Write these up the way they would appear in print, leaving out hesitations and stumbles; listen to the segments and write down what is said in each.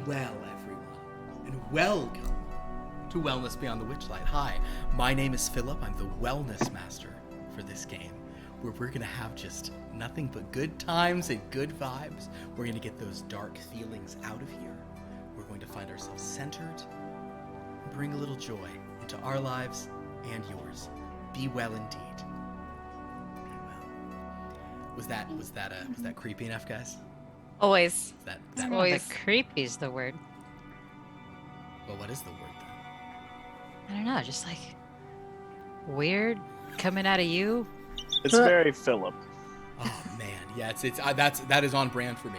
Well, everyone, and welcome to Wellness Beyond the Witchlight. Hi, my name is Philip. I'm the Wellness Master for this game, where we're going to have just nothing but good times and good vibes. We're going to get those dark feelings out of here. We're going to find ourselves centered and bring a little joy into our lives and yours. Be well indeed. Be well. Was that creepy enough, guys? Always. That Always. Creepy is the word. Well, what is the word then? I don't know, just like weird coming out of you. It's very Philip. Oh man, yeah, that is on brand for me.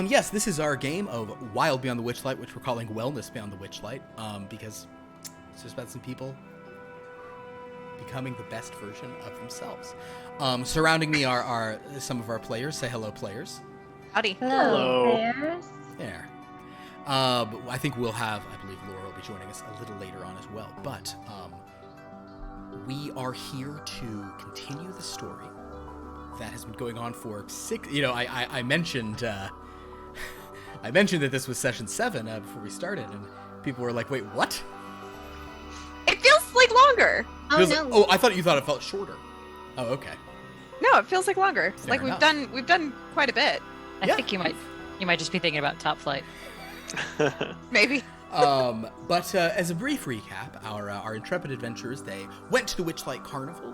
Yes, this is our game of Wild Beyond the Witchlight, which we're calling Wellness Beyond the Witchlight, because it's just about some people becoming the best version of themselves. Surrounding me are some of our players. Say hello, players. Howdy. Hello. There. I think we'll have, I believe Laura will be joining us a little later on as well, but we are here to continue the story that has been going on for I mentioned I mentioned that this was session 7 before we started, and people were like, wait, what? It feels like longer. I thought you thought it felt shorter. Oh, okay. No, it feels like longer. Fair enough. we've done quite a bit. I think you might just be thinking about Top Flight. Maybe. But as a brief recap, our intrepid adventurers, they went to the Witchlight Carnival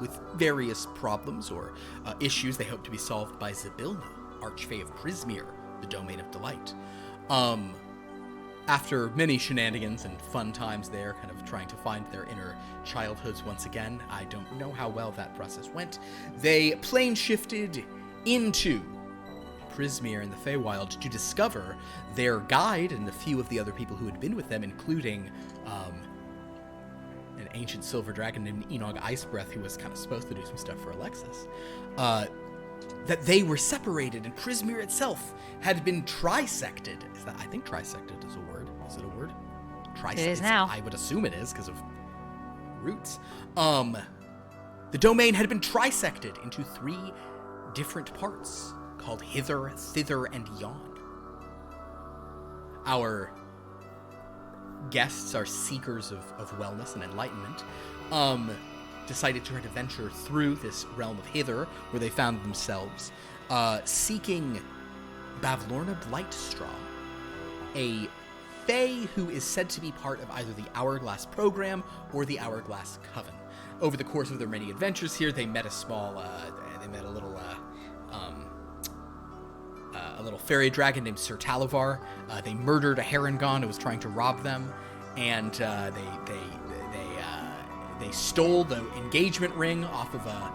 with various problems or issues they hoped to be solved by Zybilna, Archfey of Prismeer, the Domain of Delight. After many shenanigans and fun times there, kind of trying to find their inner childhoods once again, I don't know how well that process went, they plane shifted into Prismeer in the Feywild to discover their guide and a few of the other people who had been with them, including an ancient silver dragon named Enog Icebreath, who was kind of supposed to do some stuff for Alexis, that they were separated, and Prismeer itself had been trisected. I think trisected is a word. Is it a word? It is now. I would assume it is, because of roots. The domain had been trisected into 3 different parts, called Hither, Thither, and Yon. Our guests, our seekers of wellness and enlightenment, decided to try to venture through this realm of Hither, where they found themselves seeking Bavlorna Blightstraw, a Fae who is said to be part of either the Hourglass Program or the Hourglass Coven. Over the course of their many adventures here, they met a little fairy dragon named Sir Talavar. They murdered a Herongon who was trying to rob them, and they stole the engagement ring off of a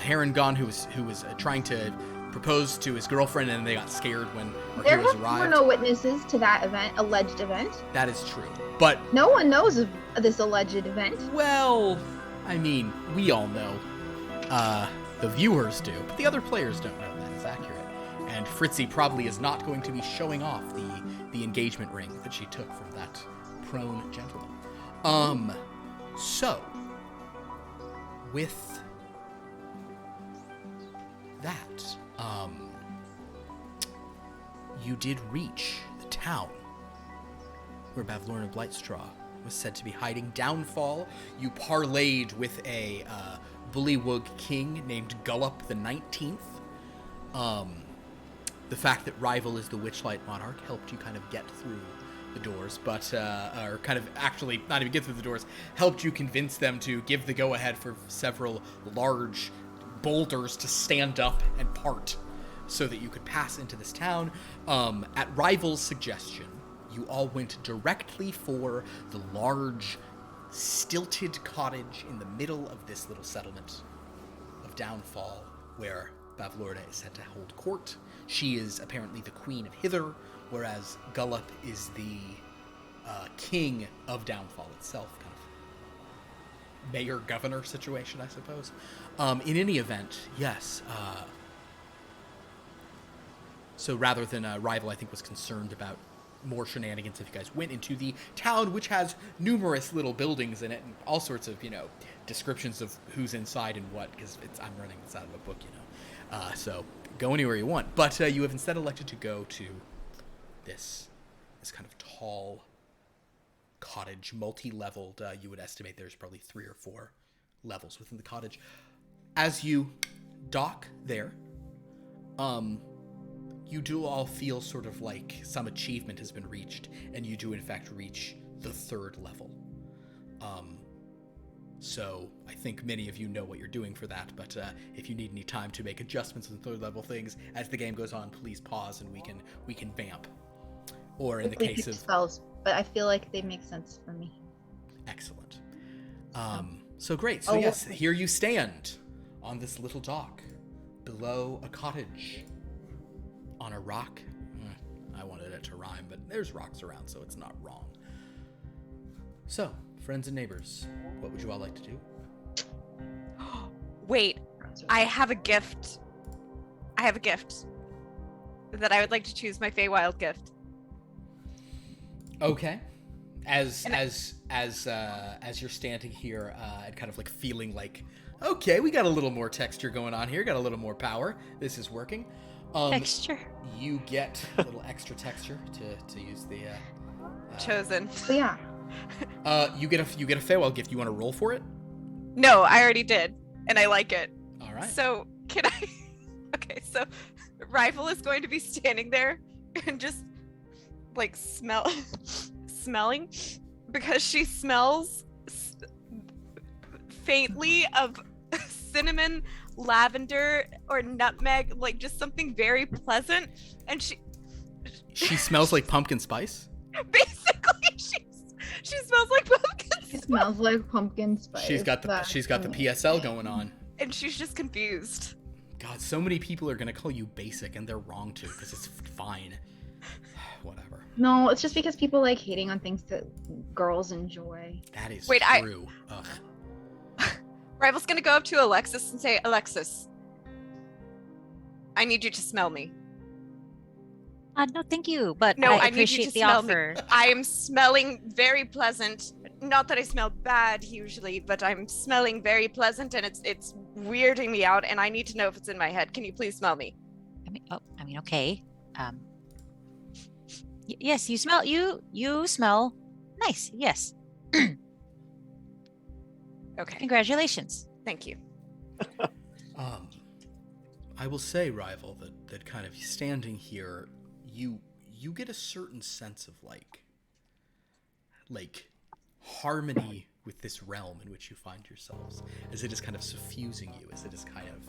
Herongon who was trying to propose to his girlfriend, and they got scared when our heroes arrived. There were no witnesses to that alleged event. That is true, but no one knows of this alleged event. Well, I mean, we all know. The viewers do, but the other players don't know that is accurate. And Fritzy probably is not going to be showing off the engagement ring that she took from that prone gentleman. So, with that, you did reach the town where Bavlorna Blightstraw was said to be hiding. Downfall, you parlayed with a bullywug king named Gullop the 19th. The fact that Rival is the Witchlight Monarch helped you kind of get through the doors, but, or kind of actually not even get through the doors, helped you convince them to give the go-ahead for several large boulders to stand up and part so that you could pass into this town. At Rival's suggestion, you all went directly for the large, stilted cottage in the middle of this little settlement of Downfall, where Bavlorna is said to hold court. She is apparently the queen of Hither, whereas Gullop is the king of Downfall itself, kind of mayor-governor situation, I suppose. In any event, yes. So rather than Rival, I think, was concerned about more shenanigans if you guys went into the town, which has numerous little buildings in it and all sorts of, descriptions of who's inside and what, because I'm running this out of a book, So go anywhere you want. But you have instead elected to go to this kind of tall cottage, multi-leveled. You would estimate there's probably 3 or 4 levels within the cottage. As you dock there, you do all feel sort of like some achievement has been reached, and you do in fact reach the 3rd level. So I think many of you know what you're doing for that, but if you need any time to make adjustments on 3rd level things as the game goes on, please pause and we can vamp. Or in the Quickly case pick of spells, but I feel like they make sense for me. excellent. So great. So yes, here you stand on this little dock below a cottage on a rock. I wanted it to rhyme, but there's rocks around, so it's not wrong. So, friends and neighbors, what would you all like to do? Wait, I have a gift. I have a gift that I would like to choose my Feywild gift. Okay. As you're standing here and kind of like feeling like, okay, we got a little more texture going on here, got a little more power. This is working. Texture. You get a little extra texture to use the Chosen. So yeah. you get a Feywild gift. You want to roll for it? No, I already did, and I like it. All right. So can I? Okay, so Rifle is going to be standing there and just like smelling because she smells faintly of cinnamon, lavender, or nutmeg, like just something very pleasant, and she smells like pumpkin spice. Basically she smells like pumpkin It spice. smells like pumpkin spice. She's got the PSL going on. And she's just confused. God, so many people are gonna call you basic, and they're wrong to, because it's fine. Whatever. No, it's just because people like hating on things that girls enjoy. That is Wait, true. Ugh. Rival's gonna go up to Alexis and say, Alexis, I need you to smell me. No, thank you, but No, I I need you appreciate to the smell me. offer. I am smelling very pleasant. Not that I smell bad usually, but I'm smelling very pleasant, and it's weirding me out, and I need to know if it's in my head. Can you please smell me? Okay. Yes, you smell nice. Yes. Okay, Congratulations. thank you. I will say, Rival, that kind of standing here, you get a certain sense of like harmony with this realm in which you find yourselves, as it is kind of suffusing you, as it is kind of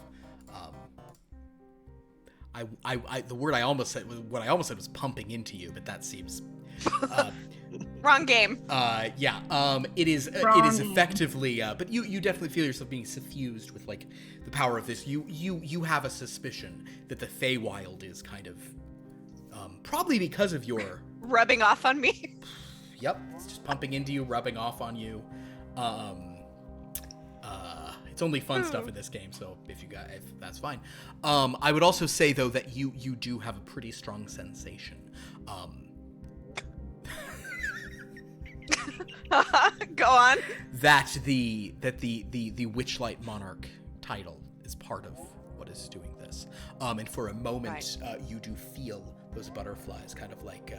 the word I almost said was pumping into you, but that seems Wrong game. it is effectively but you definitely feel yourself being suffused with like the power of this. You have a suspicion that the Feywild is kind of probably because of your Rubbing off on me. Yep, it's just pumping into you, rubbing off on you. It's only fun stuff in this game, so if that's fine. I would also say though that you do have a pretty strong sensation. Go on. That the Witchlight Monarch title is part of what is doing this. And for a moment, you do feel those butterflies kind of like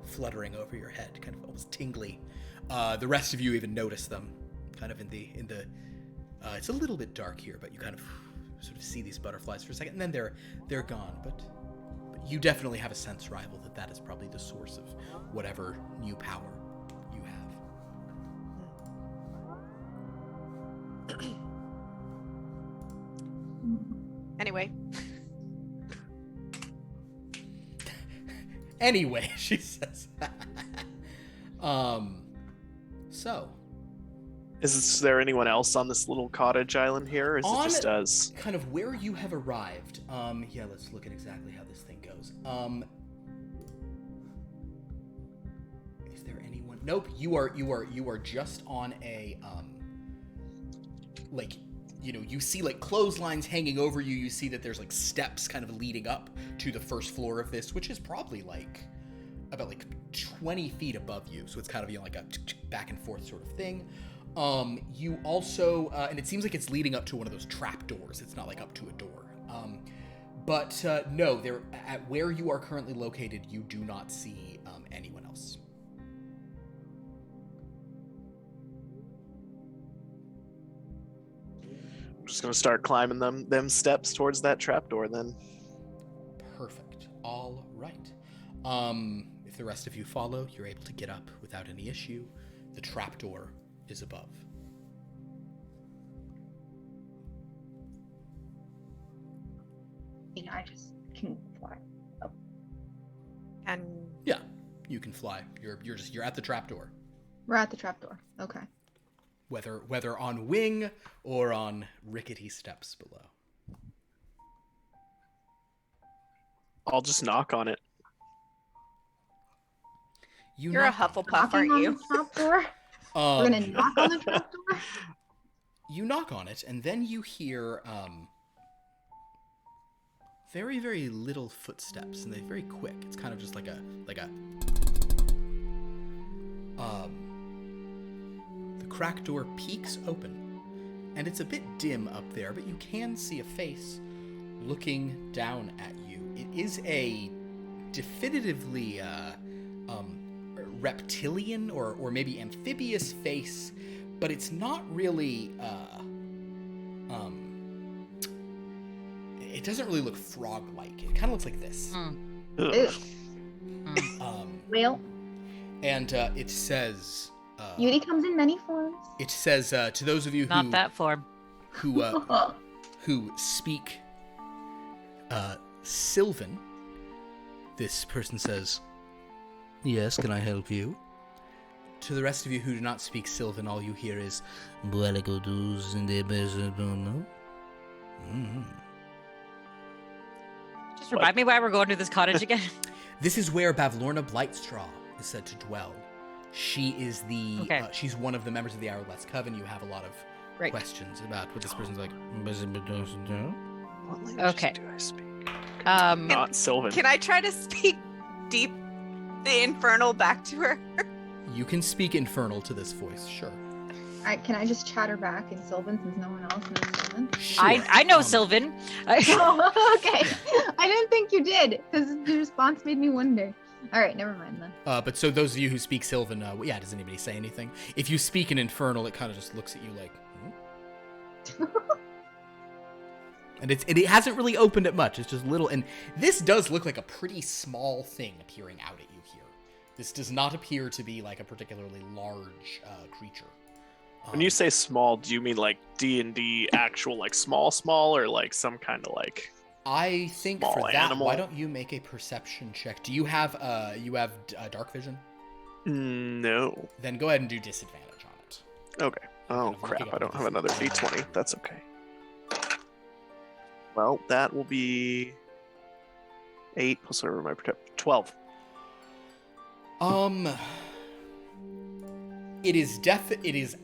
fluttering over your head, kind of almost tingly. The rest of you even notice them, kind of in the. It's a little bit dark here, but you kind of sort of see these butterflies for a second, and then they're gone. But you definitely have a sense, Rival, that is probably the source of whatever new power you have. Anyway. Anyway, she says. So. Is there anyone else on this little cottage island here, or is it just us? Kind of where you have arrived. Let's look at exactly how this thing goes. Is there anyone? Nope. You are just on a you see like clotheslines hanging over you. You see that there's like steps kind of leading up to the first floor of this, which is probably about 20 feet above you. So it's kind of like a back and forth sort of thing. You also, and it seems like it's leading up to one of those trap doors. It's not like up to a door. But no, there at where you are currently located, you do not see anyone else. I'm just gonna start climbing them steps towards that trapdoor then. Perfect. All right. If the rest of you follow, you're able to get up without any issue. The trapdoor is above. I just can fly. Oh. And Yeah, you can fly. You're at the trapdoor. We're at the trapdoor. Okay. Whether on wing or on rickety steps below. I'll just knock on it. you're a knock on it. Hufflepuff, Knocking aren't on you? the trapdoor? We're gonna knock on the trapdoor? You knock on it, and then you hear very, very little footsteps, and they're very quick. It's kind of just like a the crack door peeks open, and it's a bit dim up there, but you can see a face looking down at you. It is a definitively reptilian or maybe amphibious face, but it's not really it doesn't really look frog-like. It kind of looks like this. Ugh. Ew. Whale. And it says Beauty comes in many forms. it says to those of you Not that form. who speak Sylvan, this person says, "Yes, can I help you?" To the rest of you who do not speak Sylvan, all you hear is Just remind me why we're going to this cottage again. This is where Bavlorna Blightstraw is said to dwell. She is the Okay. she's one of the members of the Hourglass Coven. You have a lot of Right. questions about what this person's like. What languages Okay. do I speak? Can- Not Sylvan. Can I try to speak deep the infernal back to her? You can speak Infernal to this voice, sure. Can I just chatter back in Sylvan since no one else knows Sylvan? Sure. I know Sylvan. Oh, okay. I didn't think you did, because the response made me wonder. All right, never mind then. But so those of you who speak Sylvan, yeah, does anybody say anything? If you speak in Infernal, it kind of just looks at you like, and it hasn't really opened it much. It's just little, and this does look like a pretty small thing appearing out at you here. This does not appear to be like a particularly large creature. When you say small, do you mean like D&D actual like small, or like some kind of like? I think small for that, animal? why don't you make a perception check? Do you have dark vision? No. Then go ahead and do disadvantage on it. Okay. Oh Kind of crap! looking I up don't have this- another D20. That's okay. Well, that will be 8 plus whatever my protect 12. It is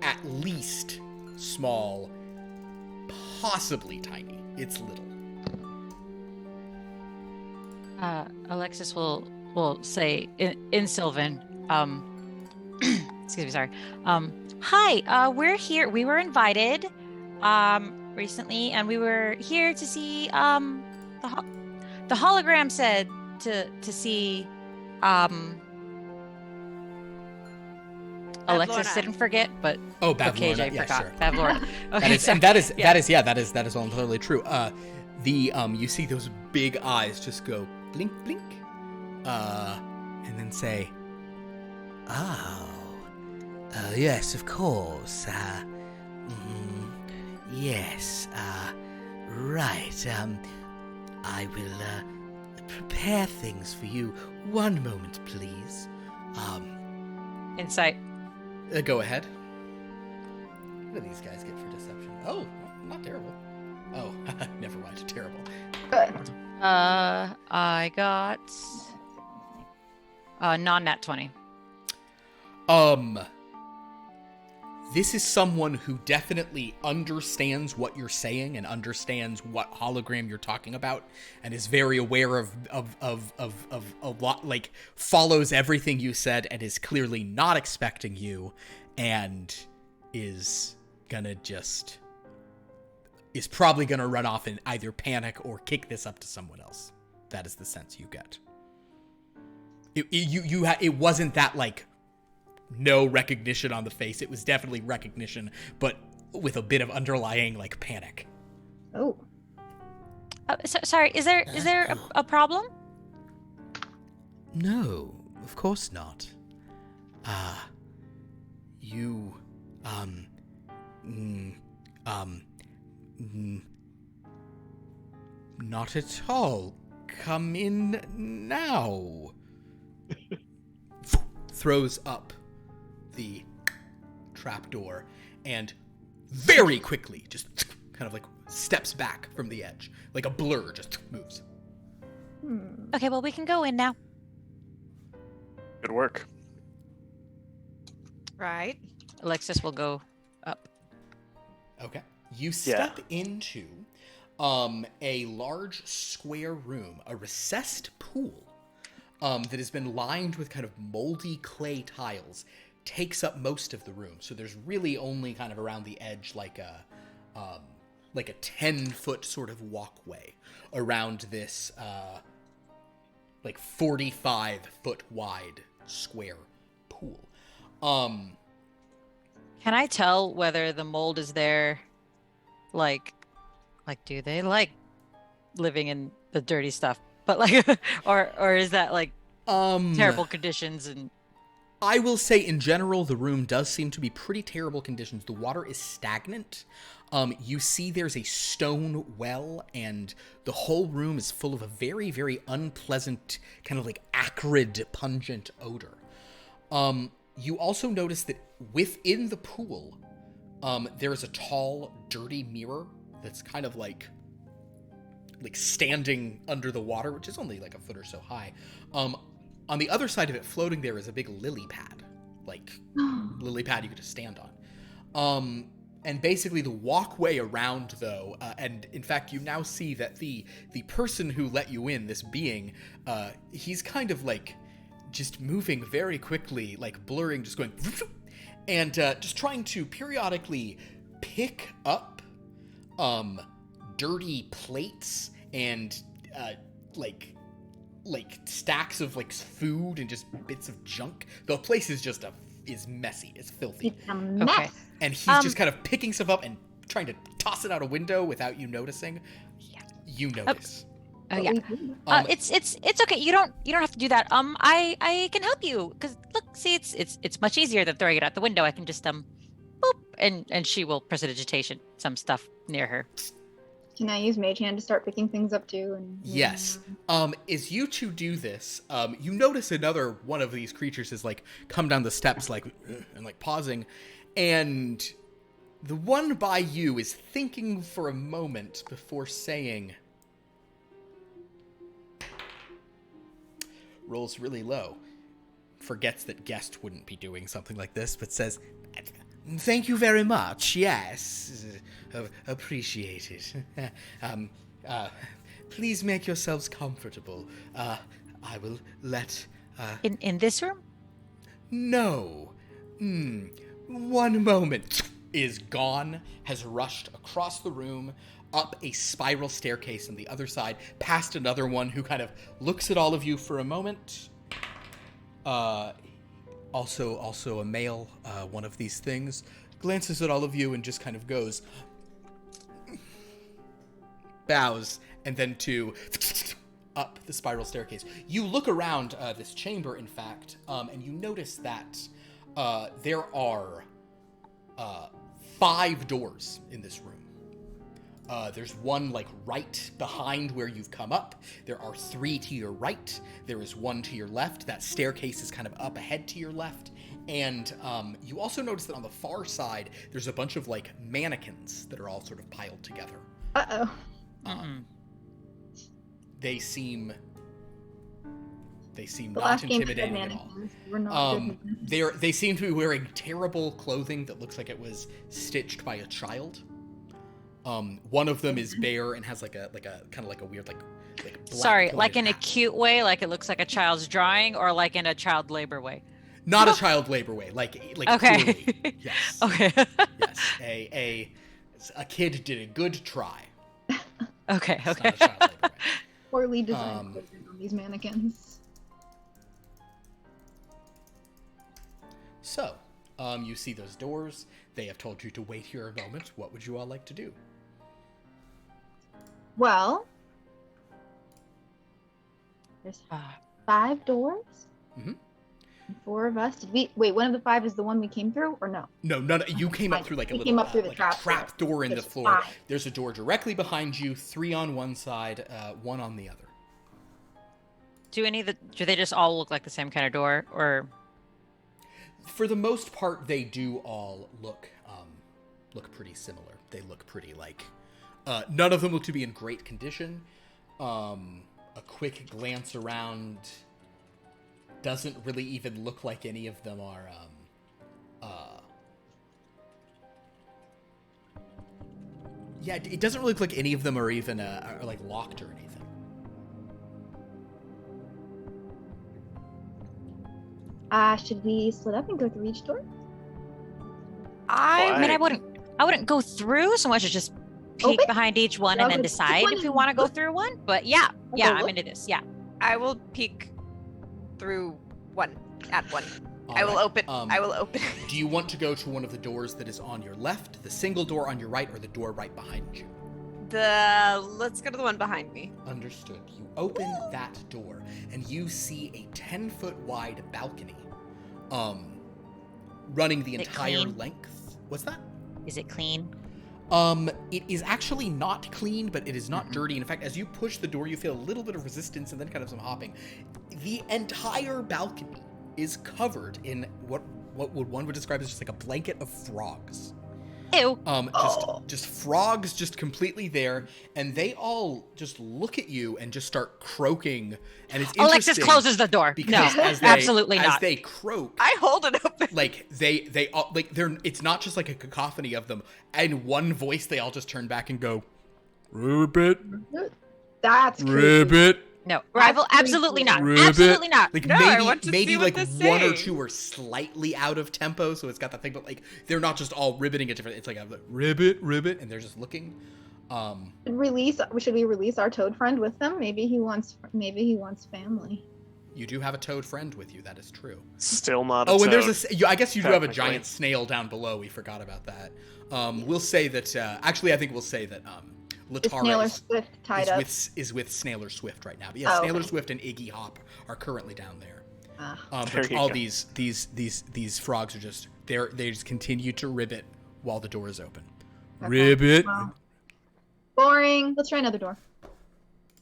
at least small, possibly tiny. It's little. Alexis will say in Sylvan, excuse me, sorry. Hi, we're here. We were invited recently, and we were here to see the hologram said to see Alexis Bavlorna. didn't forget, but Oh, okay, Bavlorna. Jay Yeah, forgot. sure. Bavlorna. Okay, That is, sorry. and that is Yeah. that is all totally true. You see those big eyes just go blink, blink, and then say, "Oh, yes, of course. Yes. Right. I will prepare things for you. One moment, please. Insight. Go ahead. What do these guys get for deception? Oh, not terrible. Oh, never mind. Terrible. Good. I got non-nat 20. This is someone who definitely understands what you're saying and understands what hologram you're talking about, and is very aware of a lot, like follows everything you said, and is clearly not expecting you, and is gonna just is probably going to run off and either panic or kick this up to someone else. That is the sense you get. It wasn't that like no recognition on the face. It was definitely recognition, but with a bit of underlying like panic. Oh. Sorry, is there a problem? No, of course not. You, not at all. Come in now. Throws up the trapdoor and very quickly just kind of like steps back from the edge. Like a blur just moves. Okay, well, we can go in now. Good work. Right. Alexis will go up. Okay. You step into a large square room, a recessed pool that has been lined with kind of moldy clay tiles, takes up most of the room. So there's really only kind of around the edge like a 10-foot sort of walkway around this like 45-foot wide square pool. Can I tell whether the mold is there? Like, do they like living in the dirty stuff? But like, or is that like terrible conditions? And I will say, in general, the room does seem to be pretty terrible conditions. The water is stagnant. You see there's a stone well, and the whole room is full of a very, very unpleasant, kind of like acrid, pungent odor. You also notice that within the pool, there is a tall, dirty mirror that's kind of like standing under the water, which is only like a foot or so high. On the other side of it, floating there, is a big lily pad, lily pad you could just stand on. And basically the walkway around, though, and in fact you now see that the person who let you in, this being, he's kind of like just moving very quickly, like blurring, just going, and just trying to periodically pick up dirty plates and like stacks of like food and just bits of junk. The place is just is messy. It's filthy. It's a mess. Okay. And he's just kind of picking stuff up and trying to toss it out a window without you noticing. Yeah. You notice. Oh yeah. We- It's okay. You don't have to do that. I can help you because look, see, it's much easier than throwing it out the window. I can just boop, and she will prestidigitation some stuff near her. Can I use Mage Hand to start picking things up too? And Yes. As you two do this, you notice another one of these creatures is like come down the steps like and like pausing, and the one by you is thinking for a moment before saying, rolls really low, forgets that Guest wouldn't be doing something like this, but says, "Thank you very much. Yes, appreciate it. Please make yourselves comfortable. I will let. In this room? No. One moment. Is gone. Has rushed across the room, up a spiral staircase on the other side, past another one who kind of looks at all of you for a moment. Also a male, one of these things, glances at all of you and just kind of goes, bows, and then up the spiral staircase. You look around this chamber, in fact, and you notice that there are 5 doors in this room. There's one like right behind where you've come up. There are 3 to your right. There is 1 to your left. That staircase is kind of up ahead to your left. And you also notice that on the far side, there's a bunch of like mannequins that are all sort of piled together. Uh-oh. They seem The not last game had intimidating at all. mannequins. We're not good. They seem to be wearing terrible clothing that looks like it was stitched by a child. One of them is bare and has like a kind of like a weird like black Sorry, like pointed in a hat. cute way, like it looks like a child's drawing, or like in a child labor way. Not a child labor way, like Okay. clearly. Yes. Okay. Yes. A A kid did a good try. Okay. It's Okay. not a child labor way. Poorly designed on these mannequins. So, you see those doors. They have told you to wait here a moment. What would you all like to do? Well, there's 5 doors. Mhm. 4 of us. Did we wait? One of the 5 is the one we came through, or no? No, none. You came up through like a We little came up through the like trap a trap door in the There's floor. 5. There's a door directly behind you. 3 on one side, 1 on the other. Do they just all look like the same kind of door, or? For the most part, they do all look pretty similar. They look pretty like none of them look to be in great condition. A quick glance around doesn't really even look like any of them are yeah, it doesn't really look like any of them are even are like locked or anything. Should we split up and go through each door? I mean, Why? I wouldn't go through so much as just peek Open? behind each one Yeah, and then okay, decide one if we and want to go look. through one. But yeah, Okay, I'm look. into this. Yeah. I will peek through one at one. All I will right, open. I will open. Do you want to go to one of the doors that is on your left, the single door on your right, or the door right behind you? Let's go to the one behind me. Understood. You open that door, and you see a 10-foot wide balcony, running the Is it entire clean? length. What's that? Is it clean? It is actually not clean, but it is not dirty. In fact, as you push the door, you feel a little bit of resistance and then kind of some hopping. The entire balcony is covered in what one would describe as just like a blanket of frogs. Ew. Just frogs just completely there, and they all just look at you and just start croaking, and it's Alexis interesting closes the door. because No, as they, absolutely as not. they croak, I hold it open. like they all like they're it's not just like a cacophony of them. In one voice, they all just turn back and go, "Ribbit, That's creepy. ribbit." No, rival, pretty absolutely cool. not. Ribbit. Absolutely not. Like No, I maybe want to maybe see what like they're one or saying. two are slightly out of tempo, so it's got that thing. But like they're not just all ribbiting at different. It's like a ribbit, ribbit, and they're just looking. Should we release our toad friend with them? Maybe he wants family. You do have a toad friend with you. That is true. Still not a Oh, and toad. there's I guess you do have a technically. giant snail down below. We forgot about that. We'll say that. Actually, I think we'll say that. Is Latara Snailer is, Swift tied up? is with Snailer Swift right now. But yeah, Oh, Snailer okay. Swift and Iggy Hop are currently down there. There But you all go. these frogs are just they just continue to ribbit while the door is open. Okay. Ribbit. Wow. Boring. Let's try another door.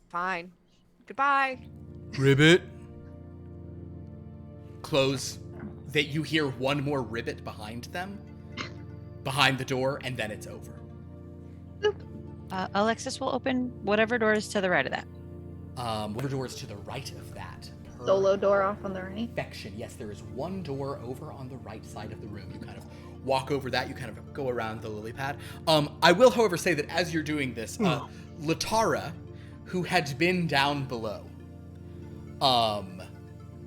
Fine. Goodbye. Ribbit. Close. That you hear one more ribbit behind them, behind the door, and then it's over. Alexis will open whatever door is to the right of that. Whatever door is to the right of that. Per Solo door off on the right. Perfection. Yes, there is one door over on the right side of the room. You kind of walk over that. You kind of go around the lily pad. I will, however, say that as you're doing this, Latara, who had been down below,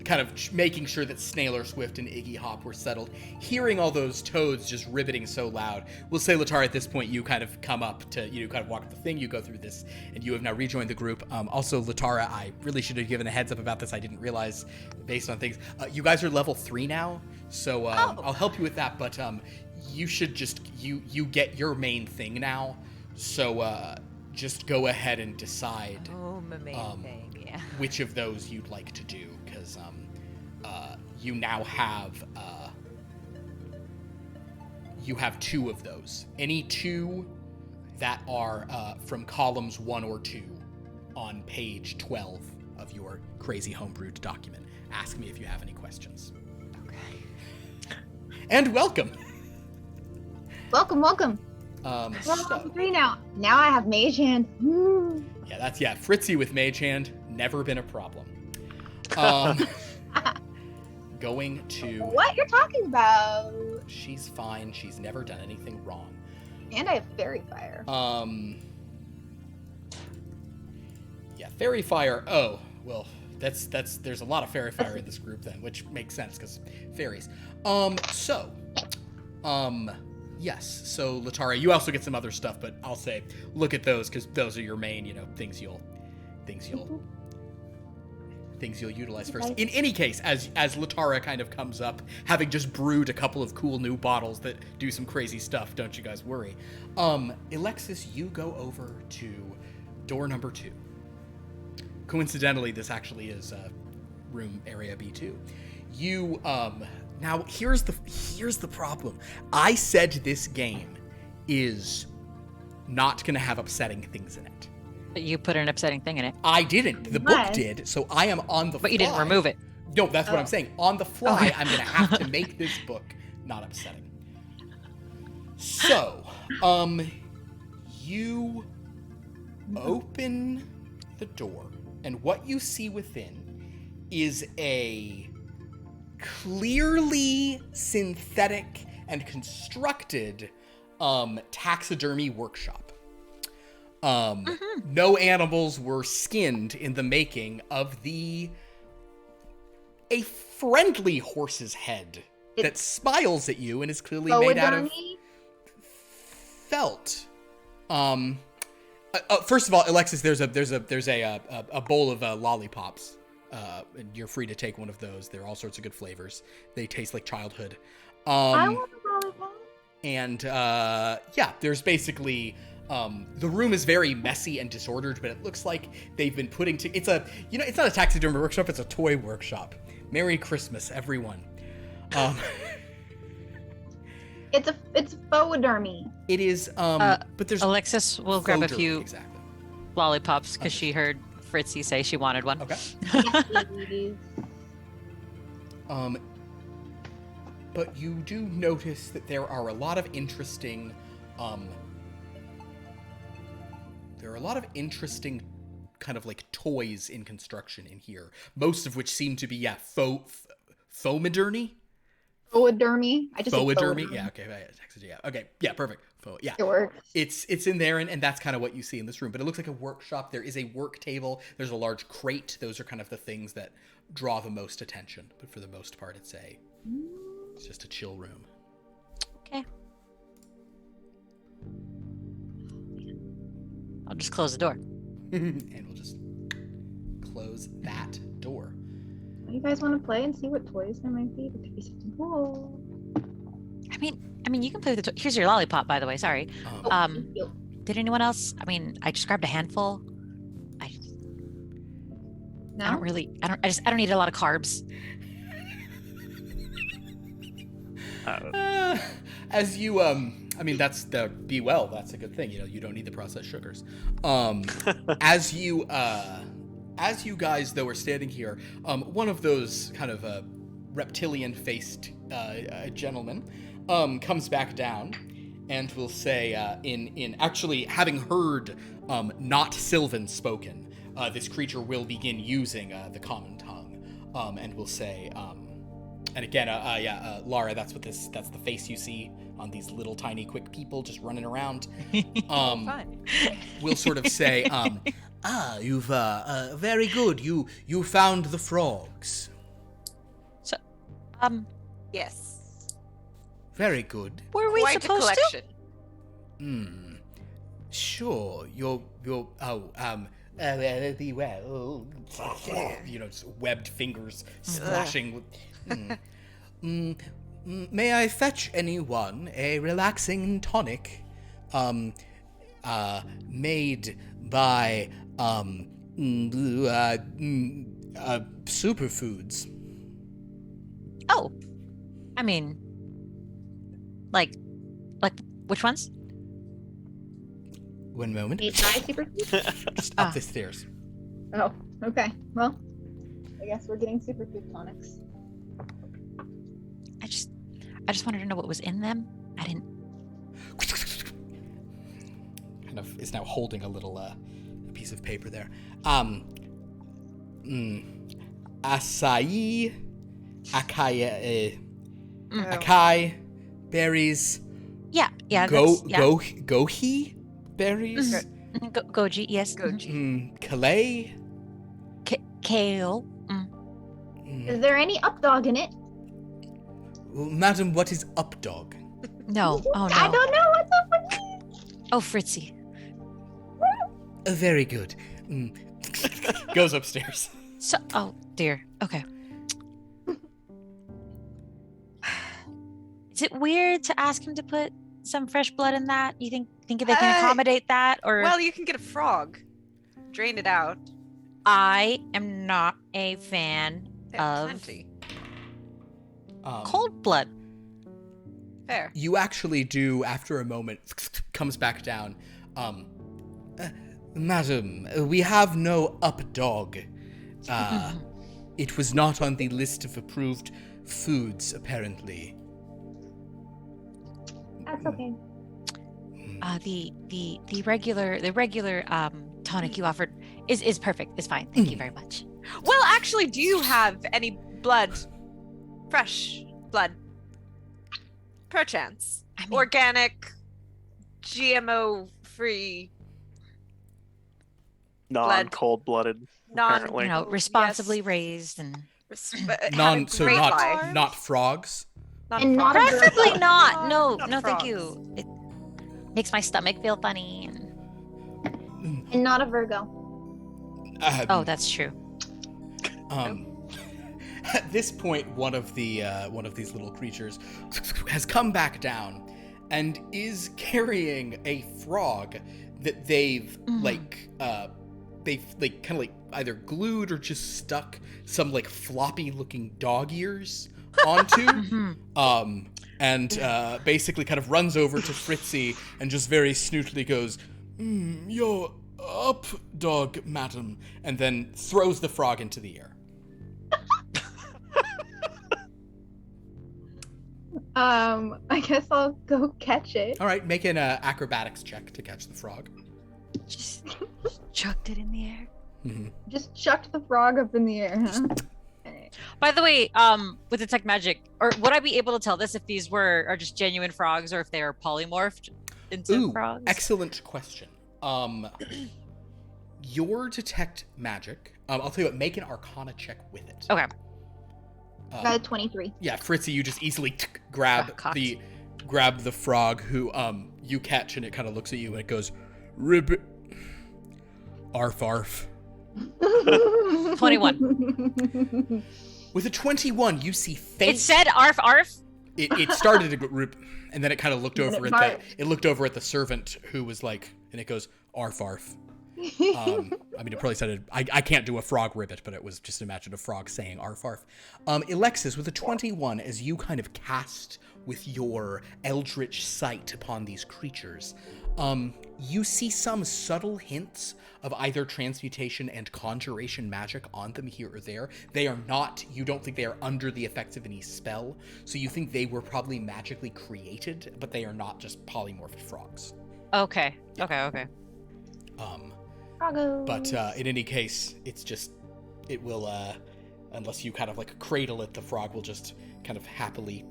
kind of making sure that Snailer Swift and Iggy Hop were settled, hearing all those toads just ribbiting so loud, we'll say, Latara, at this point, you kind of come up to, you kind of walk up the thing, you go through this, and you have now rejoined the group. Also, Latara, I really should have given a heads up about this. I didn't realize, based on things. You guys are level 3 now, so I'll help you with that, but you should just, you get your main thing now, so just go ahead and decide Oh, my main thing, yeah. which of those you'd like to do, because you now have 2 of those. Any 2 that are from columns 1 or 2 on page 12 of your crazy homebrewed document. Ask me if you have any questions. Okay. And welcome. Welcome. We're on level 3 now. Now I have Mage Hand. Woo. Yeah, Fritzy with Mage Hand, never been a problem. Going to... What you're talking about? She's fine. She's never done anything wrong. And I have Fairy Fire. Yeah, Fairy Fire. Oh, well, there's a lot of Fairy Fire in this group then, which makes sense because fairies. Yes. So Latara, you also get some other stuff, but I'll say look at those because those are your main, things you'll utilize first. Okay. In any case, as Latara kind of comes up, having just brewed a couple of cool new bottles that do some crazy stuff, don't you guys worry. Alexis, you go over to door number 2. Coincidentally, this actually is room area B2. You now here's the problem. I said this game is not going to have upsetting things in it. But you put an upsetting thing in it. I didn't. The book What? did, so I am on the fly. But you didn't remove it. No, that's what Oh. I'm saying. On the fly, Okay. I'm going to have to make this book not upsetting. So, you open the door, and what you see within is a clearly synthetic and constructed taxidermy workshop. No animals were skinned in the making of a friendly horse's head that It's smiles at you and is clearly made out of Bowadani? felt. First of all, Alexis, there's a bowl of lollipops. And you're free to take one of those. They're all sorts of good flavors. They taste like childhood. I want a lollipop. And yeah, there's basically the room is very messy and disordered, but it looks like they've been putting it's not a taxidermy workshop, it's a toy workshop. Merry Christmas, everyone. It's Bowadani. It is but there's Alexis will grab a Faux few derby, exactly. lollipops because she heard Fritzy say she wanted one. Okay. Yes, please. But you do notice that there are a lot of interesting kind of like toys in construction in here. Most of which seem to be foamidermy. Bowadermy. I just said Bowadermy. Yeah, okay. Yeah. Okay. Yeah, perfect. Yeah. It works. It's in there, and that's kind of what you see in this room. But it looks like a workshop. There is a work table. There's a large crate. Those are kind of the things that draw the most attention. But for the most part, it's just a chill room. Okay. I'll just close the door. And we'll just close that door. You guys want to play and see what toys there might be? There could be something cool. I mean, you can play with the. Here's your lollipop, by the way. Sorry. Thank you. Did anyone else? I mean, I just grabbed a handful. No? I don't eat a lot of carbs. As you that's the be well, that's a good thing. You don't need the processed sugars. As you guys though are standing here, one of those kind of reptilian faced gentlemen comes back down and will say in actually having heard not Sylvan spoken, this creature will begin using the common tongue, and will say and again, Lara, that's the face you see on these little tiny quick people just running around. Fine. We'll sort of say, you've very good. You found the frogs. So, Yes. Very good. were we Quite a supposed to? collection. Sure. You're be well. Just webbed fingers splashing with. May I fetch anyone a relaxing tonic, made by superfoods? Oh, I mean, like which ones? One moment. Made by superfood? Just up the stairs. Oh, okay. Well, I guess we're getting superfood tonics. I just wanted to know what was in them. I didn't. Kind of is now holding a little piece of paper there. Acai, acai berries. Yeah. Goji berries. Goji, yes. Goji. Calais. Kale. Is there any updog in it? Well, madam, what is updog? No. Oh no. I don't know what's up with me. Oh, Fritzy. Very good. Goes upstairs. So, oh dear. Okay. Is it weird to ask him to put some fresh blood in that? You think they can accommodate that, or? Well, you can get a frog, drain it out. I am not a fan They have of plenty. cold blood. Fair. You actually do, after a moment, comes back down. Madam, we have no up dog. It was not on the list of approved foods, apparently. That's okay. The regular tonic you offered is perfect. It's fine. Thank you very much. Well, actually, do you have any blood? Fresh blood? Perchance. I mean, Organic, GMO-free, Non-cold-blooded, apparently. responsibly Yes. raised and Not frogs. And not a bird. preferably not. No, Not no, thank frogs. you. It makes my stomach feel funny. And And not a Virgo. oh, that's true. At this point, one of these little creatures has come back down and is carrying a frog that they've kind of either glued or just stuck some floppy looking dog ears onto. And basically kind of runs over to Fritzy and just very snootily goes, "You're up, dog, madam," and then throws the frog into the air. I guess I'll go catch it. All right, make an acrobatics check to catch the frog. Just chucked it in the air. Just chucked the frog up in the air, huh? By the way, with detect magic, or would I be able to tell this if these are just genuine frogs or if they are polymorphed into frogs? Excellent question. Your detect magic. I'll tell you what. Make an Arcana check with it. Okay. 23. Yeah, Fritzy, you just easily grab the frog who you catch, and it kind of looks at you and it goes, "Rib, arf arf." 21. With a 21, you see faint. It said arf arf. It started to go rip, and then it kind of looked And over it at it looked over at the servant who was like, and it goes arf arf. I mean, it probably said I can't do a frog ribbit, but it was just imagine a frog saying arf arf. Alexis, with a 21, as you kind of cast with your eldritch sight upon these creatures, you see some subtle hints of either transmutation and conjuration magic on them here or there. They are not, you don't think they are under the effects of any spell, so you think they were probably magically created, but they are not just polymorphed frogs. Okay. Okay. Froggo. But in any case, it will, unless you kind of cradle it, the frog will just kind of happily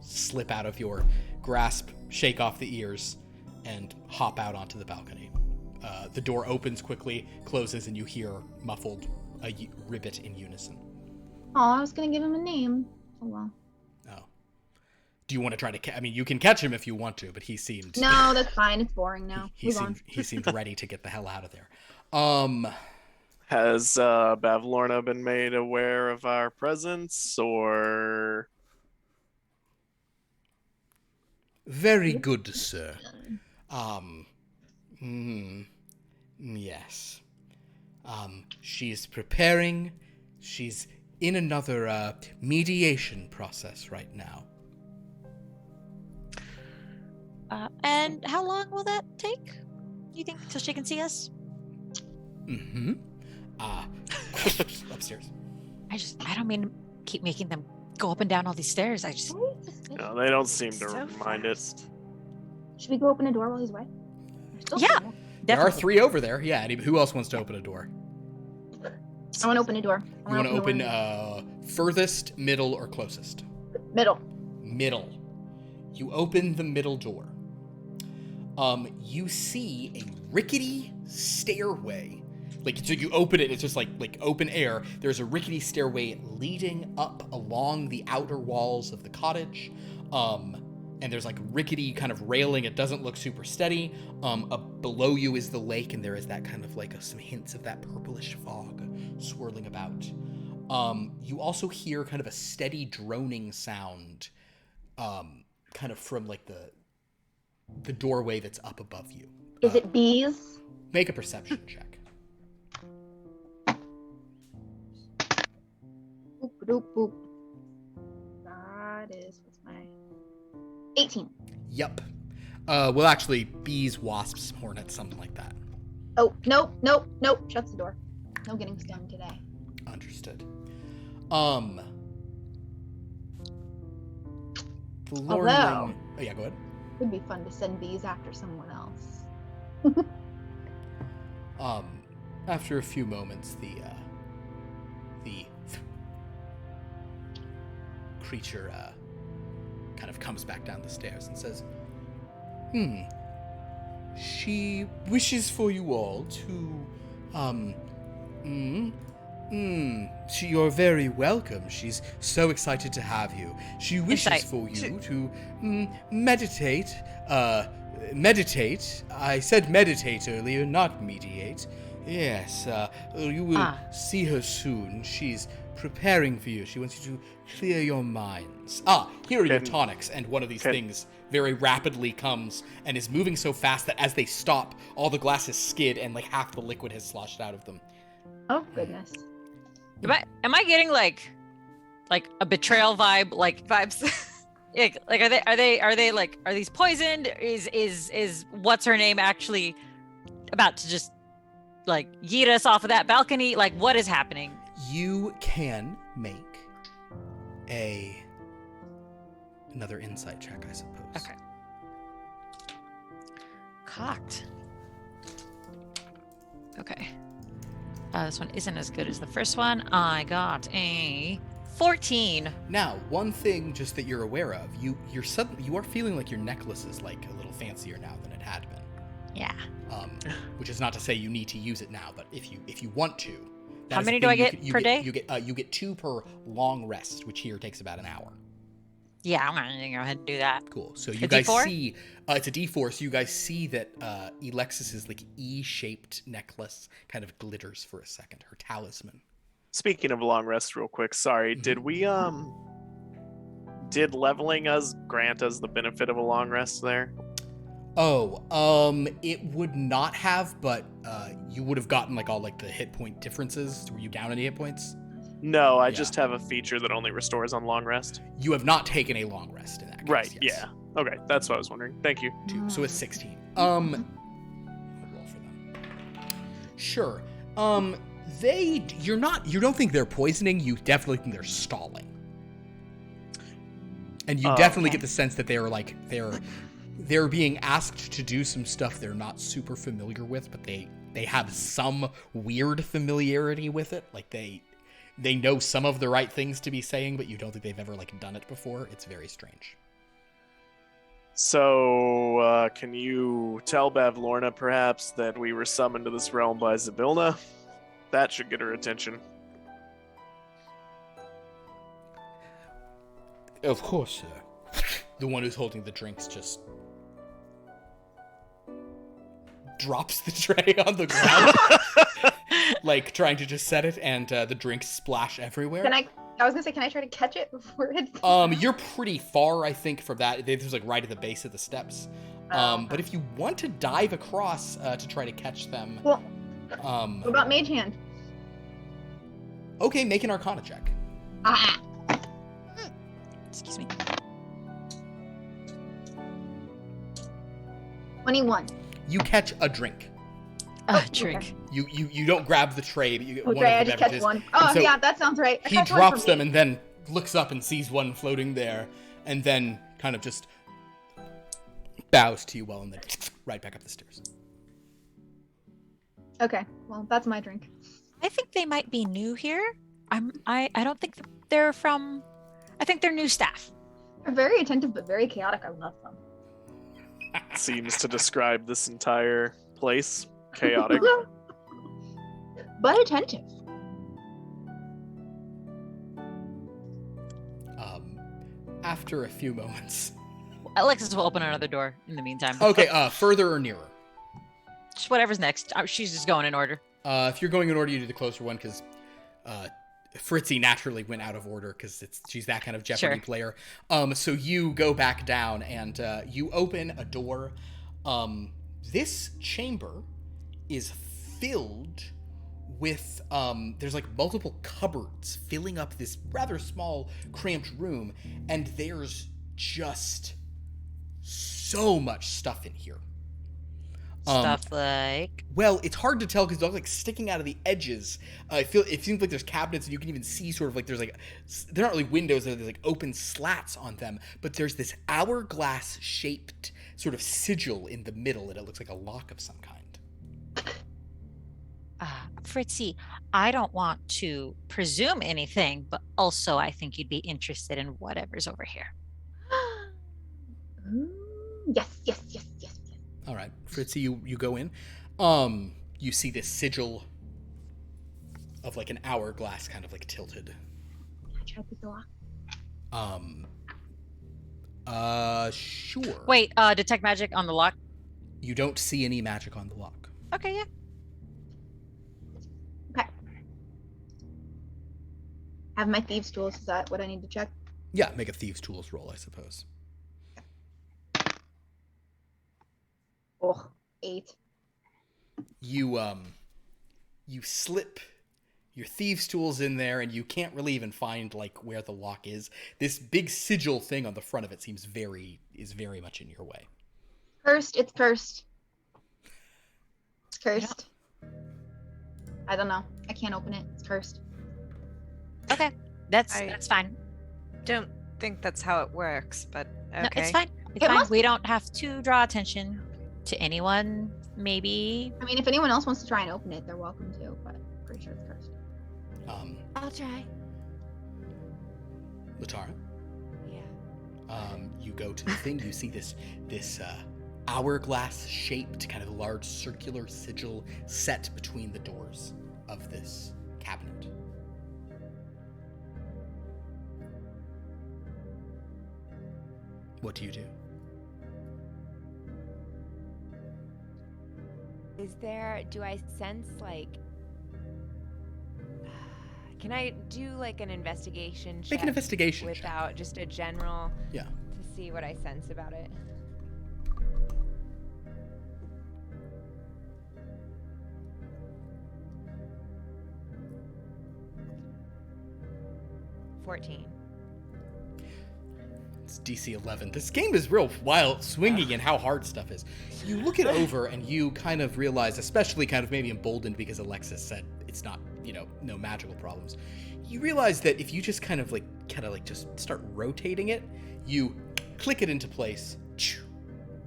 slip out of your grasp, shake off the ears, and hop out onto the balcony. The door opens quickly, closes, and you hear muffled a ribbit in unison. Oh, I was gonna give him a name. Oh well. Oh. Do you want to try to I mean, you can catch him if you want to, but he seemed... No, that's fine. It's boring now. He Move on. seemed ready to get the hell out of there. Has Bavlorna been made aware of our presence, or... Very good, sir. Yes. She's preparing. She's in another mediation process right now. And how long will that take? You think till she can see us? Upstairs. I don't mean to keep making them go up and down all these stairs. No, they don't seem to So mind it. fast. Should we go open a door while he's away? There's still Yeah. some. There are 3 over there. Yeah, and who else wants to open a door? I want to open a door. You want to the open one- furthest, middle, or closest? middle. Middle. You open the middle door. You see a rickety stairway. So you open it, it's just like open air. There's a rickety stairway leading up along the outer walls of the cottage. and there's like rickety kind of railing. It doesn't look super steady. Below you is the lake, and there is that kind of like some hints of that purplish fog swirling about. You also hear kind of a steady droning sound, kind of from like the doorway that's up above you. Is it bees? Make a perception check. Boop, boop, boop. That is, what's my 18. Yep. Well, actually, bees, wasps, hornets, something like that. Oh, nope. Shuts the door. No getting stung today. Understood. The Lord Although- Ring... Oh, yeah, go ahead. Would be fun to send bees after someone else. After a few moments, the creature kind of comes back down the stairs and says, she wishes for you all to, you're very welcome. She's so excited to have you. She wishes Insight. for you to meditate. Meditate. I said meditate earlier, not mediate. Yes, you will see her soon. She's preparing for you. She wants you to clear your minds. Here are your tonics. And one of these things very rapidly comes and is moving so fast that as they stop, all the glasses skid and like half the liquid has sloshed out of them. Oh, goodness. Am I getting like a betrayal vibe, like Vibes. like are they like, are these poisoned? Is what's her name actually about to just like yeet us off of that balcony? Like, what is happening? You can make another insight check, I suppose. Okay. Cocked. Okay. This one isn't as good as the first one. I got a 14. Now, one thing just that you're aware of, you are feeling like your necklace is like a little fancier now than it had been. Yeah. Which is not to say you need to use it now, but if you want to. that How is the many do thing I you get can- you per get- day? You get 2 per long rest, which here takes about an hour. Yeah, I'm gonna go ahead and do that. Cool. So A you guys D4? see, it's a D4. So you guys see that Alexis's like E-shaped necklace kind of glitters for a second. Her talisman. Speaking of long rest, real quick, sorry, did we did leveling us grant us the benefit of a long rest there? Oh, it would not have, but you would have gotten like all like the hit point differences. Were you down any hit points? No, I Yeah. just have a feature that only restores on long rest. You have not taken a long rest in that case. Right, yes. yeah. Okay, that's what I was wondering. Thank you. 2, so it's 16. I'll roll for them. Sure. You don't think they're poisoning, you definitely think they're stalling. And you definitely okay. get the sense that they're being asked to do some stuff they're not super familiar with, but they have some weird familiarity with it. Like they know some of the right things to be saying, but you don't think they've ever like done it before. It's very strange. So, can you tell Bavlorna, perhaps, that we were summoned to this realm by Zybilna? That should get her attention. Of course, sir. The one who's holding the drinks just drops the tray on the ground, like trying to just set it, and the drinks splash everywhere. I was gonna say, can I try to catch it before it? You're pretty far, I think, from that. This was like right at the base of the steps. But if you want to dive across to try to catch them, Well, what about Mage Hand? okay, make an Arcana check. Ah, Excuse me. 21. You catch a drink. Drink. You don't grab the tray, but you get one Okay, I of the just catch beverages. one. And Oh, so yeah, that sounds right. I He catch one drops for them me. and then looks up and sees one floating there, and then kind of just bows to you well, and then right back up the stairs. Okay, well, that's my drink. I think they might be new here. I don't think they're from. I think they're new staff. They're very attentive, but very chaotic. I love them. Seems to describe this entire place. Chaotic. But attentive. After a few moments, Alexis will open another door in the meantime. Okay, further or nearer? Just whatever's next. She's just going in order. If you're going in order, you do the closer one because Fritzy naturally went out of order because she's that kind of Jeopardy player. So you go back down and you open a door. This chamber is filled with there's like multiple cupboards filling up this rather small, cramped room, and there's just so much stuff in here. Stuff like... Well, it's hard to tell because it's like sticking out of the edges. It seems like there's cabinets and you can even see sort of like there's like, they're not really windows, there's like open slats on them, but there's this hourglass shaped sort of sigil in the middle and it looks like a lock of some kind. Fritzy, I don't want to presume anything, but also I think you'd be interested in whatever's over here. Yes. All right, Fritzy, you go in. You see this sigil of like an hourglass kind of like tilted. Can I try to pick the lock? Sure. Wait, detect magic on the lock? You don't see any magic on the lock. Okay, yeah. Okay. Have my thieves' tools. Is that what I need to check? Yeah, make a thieves' tools roll, I suppose. Oh, 8. You slip your thieves' tools in there, and you can't really even find like where the lock is. This big sigil thing on the front of it is very much in your way. Cursed. It's cursed. It's cursed. Yeah. I don't know. I can't open it. It's cursed. Okay, that's fine. Don't think that's how it works, but okay. No, it's fine. It's fine. We don't have to draw attention to anyone, maybe. I mean, if anyone else wants to try and open it, they're welcome to, but I'm pretty sure it's cursed. I'll try. Latara? Yeah. You go to the thing, you see this hourglass shaped kind of large circular sigil set between the doors of this cabinet. What do you do? Do I sense like, can I do like an investigation check? Make an investigation without check. Just a general, yeah, to see what I sense about it. It's DC 11. This game is real wild, swinging in how hard stuff is. You look it over and you kind of realize, especially kind of maybe emboldened because Alexis said it's not, no magical problems. You realize that if you just kind of just start rotating it, you click it into place,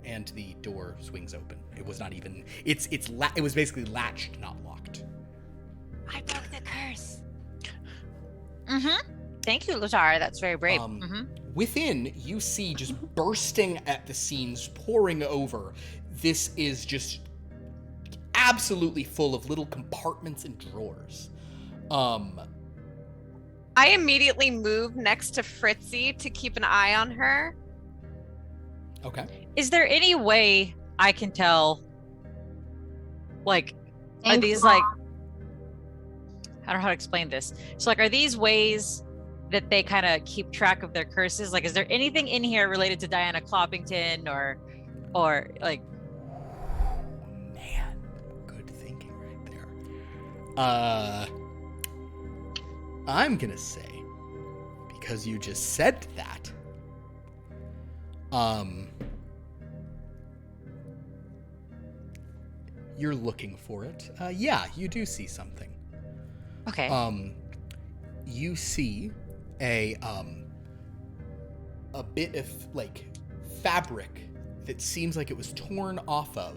and the door swings open. It was not even, it was basically latched, not locked. I broke the curse. Mm-hmm. Thank you, Latara. That's very brave. Within, you see just bursting at the seams, pouring over. This is just absolutely full of little compartments and drawers. I immediately move next to Fritzy to keep an eye on her. Okay. Is there any way I can tell, like, are Thanks, these Mom. like, I don't know how to explain this. So, like, are these ways that they kind of keep track of their curses? Like, is there anything in here related to Diana Cloppington or like? Man, good thinking right there. I'm gonna say, because you just said that, you're looking for it. Yeah, you do see something. Okay. You see a bit of like fabric that seems like it was torn off of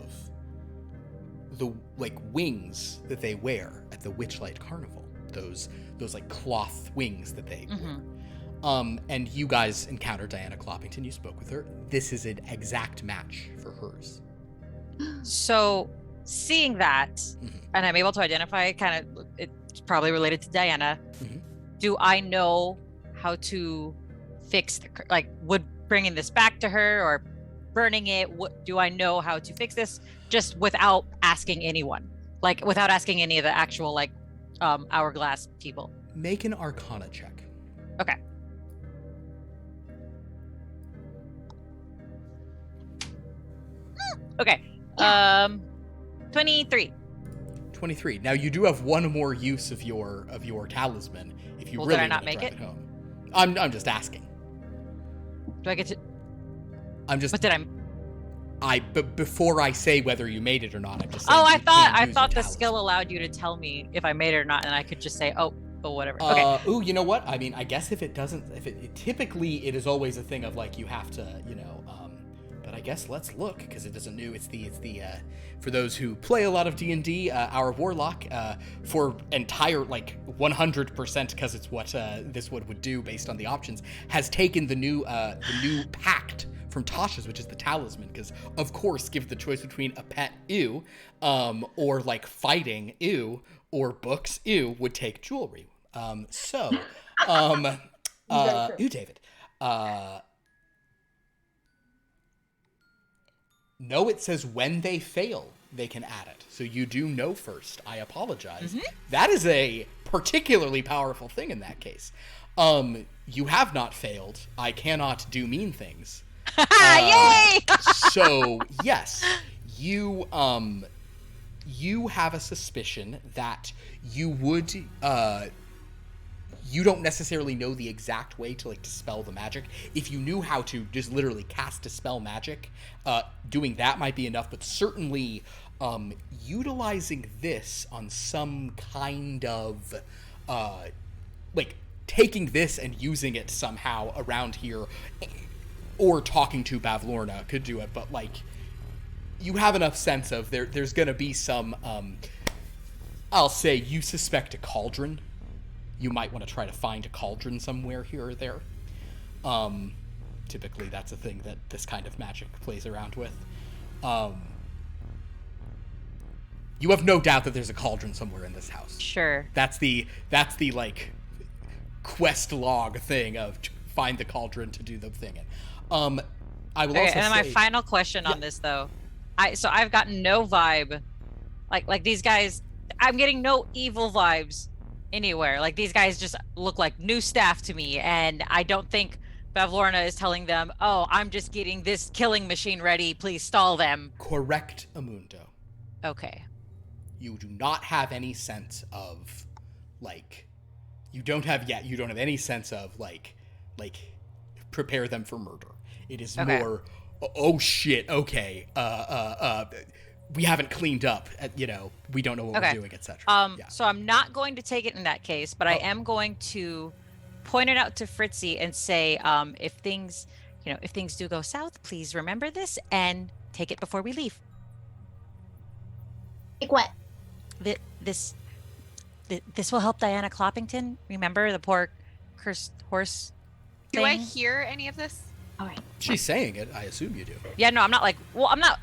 the like wings that they wear at the Witchlight Carnival. Those like cloth wings that they wear. And you guys encountered Diana Cloppington. You spoke with her. This is an exact match for hers. So seeing that, and I'm able to identify kind of, it's probably related to Diana. Do I know how to fix would bringing this back to her or burning it? What do I know how to fix this? Just without asking anyone, like without asking any of the actual like hourglass people. Make an Arcana check. Okay. Okay. 23. 23. Now you do have one more use of your talisman if you Well, really did I not want to make drive it? home. I'm just asking. Do I get to? I'm just. What did I? But before I say whether you made it or not, I'm just saying. Oh, I you can't use your thought the talisman. skill allowed you to tell me if I made it or not, and I could just say, oh, whatever. Okay. Ooh, you know what? I mean, I guess if it doesn't, typically it is always a thing of like you have to, but I guess let's look because it isn't new. It's the for those who play a lot of D&D, our warlock for entire like 100% because it's what this would do based on the options has taken the new pact from Tasha's, which is the talisman, because of course, give the choice between a pet, ew, or like fighting, ew, or books, ew, would take jewelry. Ew, David. No, it says when they fail, they can add it. So you do know first. I apologize. Mm-hmm. That is a particularly powerful thing in that case. You have not failed. I cannot do mean things. Yay! So yes, you have a suspicion that you would you don't necessarily know the exact way to like dispel the magic. If you knew how to just literally cast dispel magic, doing that might be enough, but certainly utilizing this on some kind of like taking this and using it somehow around here or talking to Bavlorna could do it, but like you have enough sense of there's gonna be some I'll say you suspect a cauldron. You might want to try to find a cauldron somewhere here or there. Typically that's a thing that this kind of magic plays around with. You have no doubt that there's a cauldron somewhere in this house. Sure. That's the like quest log thing of find the cauldron to do the thing in. I will Okay, also and then say, my final question on this though, I've gotten no vibe, like these guys. I'm getting no evil vibes anywhere. Like these guys just look like new staff to me, and I don't think Bavlorna is telling them, "Oh, I'm just getting this killing machine ready. Please stall them." correct, Amundo. Okay. You do not have any sense of like you don't have any sense of like prepare them for murder. It is Okay. more oh shit, okay. We haven't cleaned up, we don't know what Okay. we're doing, etc. Yeah. So I'm not going to take it in that case, but I am going to point it out to Fritzy and say, if things do go south, please remember this and take it before we leave. Like what? This will help Diana Cloppington. Remember the poor cursed horse Do thing? I hear any of this? All right. She's saying it, I assume you do. Yeah, no, I'm not like, well, I'm not.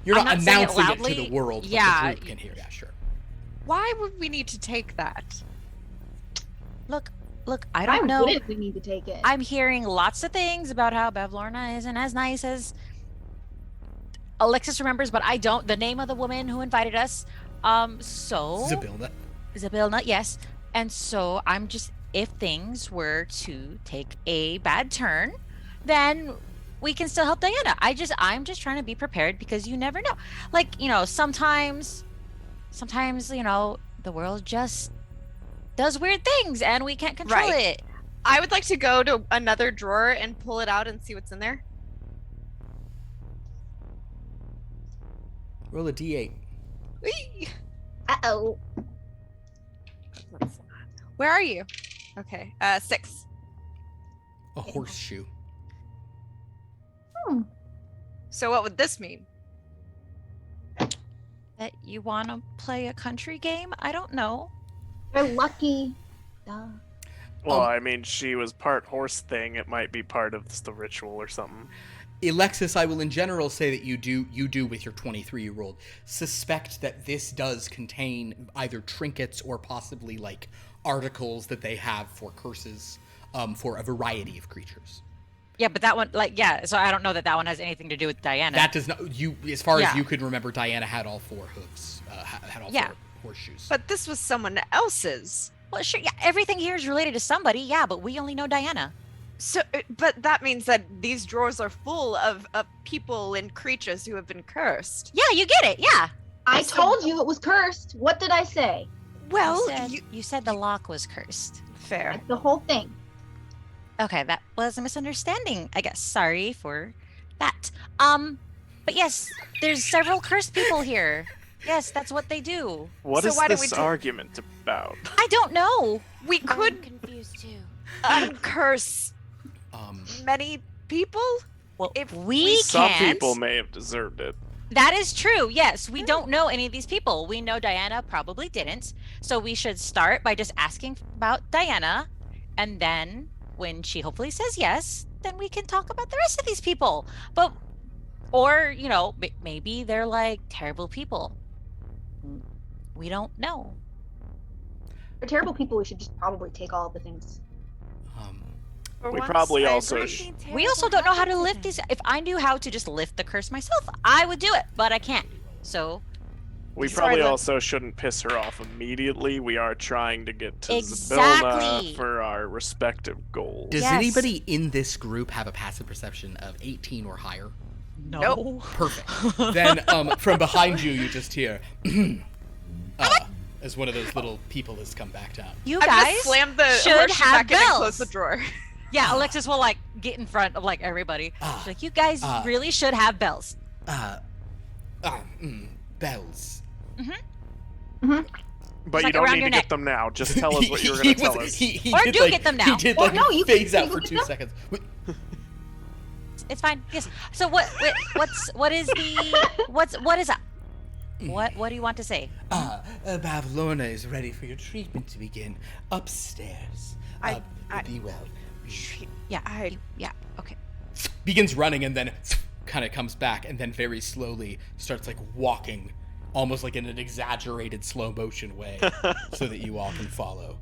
You're I'm not not saying it announcing it, loudly. to the world, Yeah. but the group can hear. Yeah, sure. Why would we need to take that? Look, I Why don't know. wouldn't we need to take it? I'm hearing lots of things about how Bavlorna isn't as nice as Alexis remembers, but I don't. The name of the woman who invited us. So Zabilna. yes. And so I'm just, if things were to take a bad turn, then we can still help Diana. I'm just trying to be prepared because you never know. Like, sometimes, the world just does weird things and we can't control Right. it. I would like to go to another drawer and pull it out and see what's in there. Roll a d8. Whee! Uh-oh. Where are you? Okay. 6. A horseshoe. So what would this mean? That you want to play a country game? I don't know. They're lucky. Duh. Well, I mean, she was part horse thing. It might be part of the ritual or something. Alexis, I will in general say that you do with your 23 you rolled suspect that this does contain either trinkets or possibly like articles that they have for curses for a variety of creatures. Yeah, but that one, like, yeah. So I don't know that one has anything to do with Diana. That does not. As far as Yeah. you could remember, Diana had all 4 hooves. Had all Yeah. 4 horseshoes. But this was someone else's. Well, sure. Yeah, everything here is related to somebody. Yeah, but we only know Diana. So, but that means that these drawers are full of people and creatures who have been cursed. Yeah, you get it. Yeah. I told you it was cursed. What did I say? Well, You said the lock was cursed. fair. Like the whole thing. Okay, that was a misunderstanding, I guess. Sorry for that. But yes, there's several cursed people here. Yes, that's what they do. What So is why don't we this do- argument about? I don't know. We I'm could confused too. uncurse many people. Well, If we Some can't. people may have deserved it. That is true. Yes, we don't know any of these people. We know Diana probably didn't. So we should start by just asking about Diana, and then when she hopefully says yes, then we can talk about the rest of these people. But or, maybe they're like terrible people. We don't know. For terrible people, we should just probably take all of the things. For We once, probably I also agree. sh- We also don't know how to lift these. If I knew how to just lift the curse myself, I would do it, but I can't. So We Sorry, probably look- also shouldn't piss her off immediately. We are trying to get to Exactly. Zybilna for our respective goals. Does Yes. anybody in this group have a passive perception of 18 or higher? Nope. Perfect. Then from behind you, you just hear, as one of those little people has come back down. you I'm guys gonna slam the should horseshoe have back in and close bells. the drawer. Yeah, Alexis will like get in front of like everybody. She's like, you guys really should have bells. Bells. But It's you like don't around need your to neck. get them now. Just tell us what you were going to tell us. Or do get them now. He did Or like no, you can- phase out you for can 2 get them. seconds. It's fine. Yes. So what is that? What do you want to say? Bavlorna is ready for your treatment to begin upstairs. I- Be well. Yeah. I- Yeah. Okay. Begins running and then kind of comes back and then very slowly starts like walking, almost like in an exaggerated slow motion way, so that you all can follow.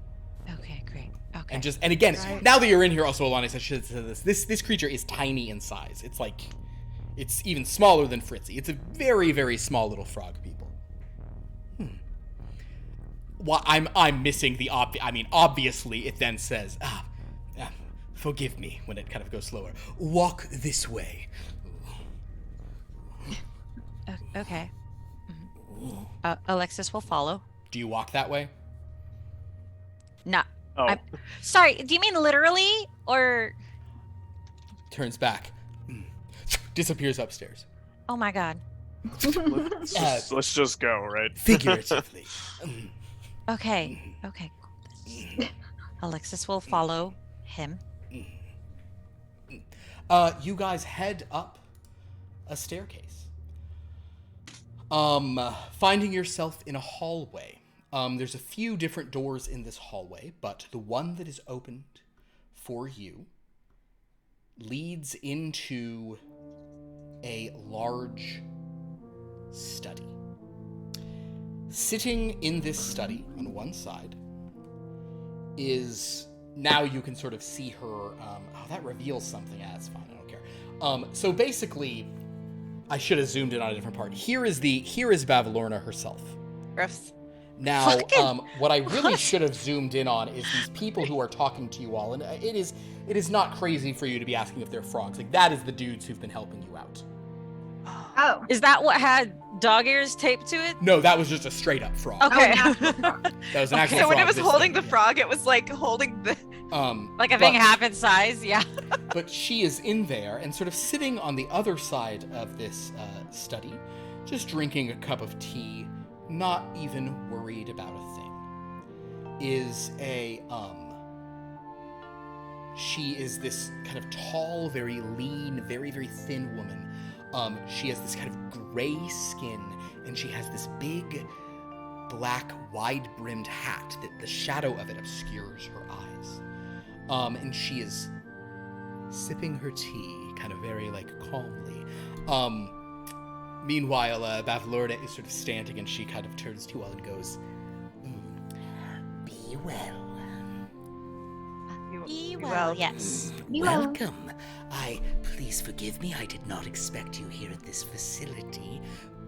Okay. Great. Okay. And again, now that you're in here, also Alana should say this creature is tiny in size. It's even smaller than Fritzy. It's a very, very small little frog people. Well, I'm missing the obviously it then says, forgive me when it kind of goes slower. Walk this way. Okay. Alexis will follow. Do you walk that way? No. Oh, Sorry. Do you mean literally or? Turns back. Disappears upstairs. Oh my God. let's just go, right? Figuratively. Okay. Okay. Alexis will follow him. You guys head up a staircase. Finding yourself in a hallway. There's a few different doors in this hallway, but the one that is opened for you leads into a large study. Sitting in this study on one side is, now you can sort of see her, that reveals something. Yeah, that's fine, I don't care. So basically, I should have zoomed in on a different part. Here is Bavlorna herself. Griffs. Now, Fucking- what I really should have zoomed in on is these people who are talking to you all, and it is not crazy for you to be asking if they're frogs. Like, that is the dudes who've been helping you out. Oh. Is that what had dog ears taped to it? No, that was just a straight up frog. Okay. Oh, natural. That was an actual So when frog it was this holding thing, the yeah. frog, it was like holding the. Like a but- thing half its size. Yeah. But she is in there and sort of sitting on the other side of this study, just drinking a cup of tea, not even worried about a thing. She is this kind of tall, very lean, very, very thin woman. She has this kind of gray skin, and she has this big, black, wide-brimmed hat that the shadow of it obscures her eyes. And she is sipping her tea, kind of very, like, calmly. Meanwhile, Bavlorna is sort of standing, and she kind of turns to you all and goes, "Be well." Be well. well, yes. You are. Welcome. Please forgive me, I did not expect you here at this facility,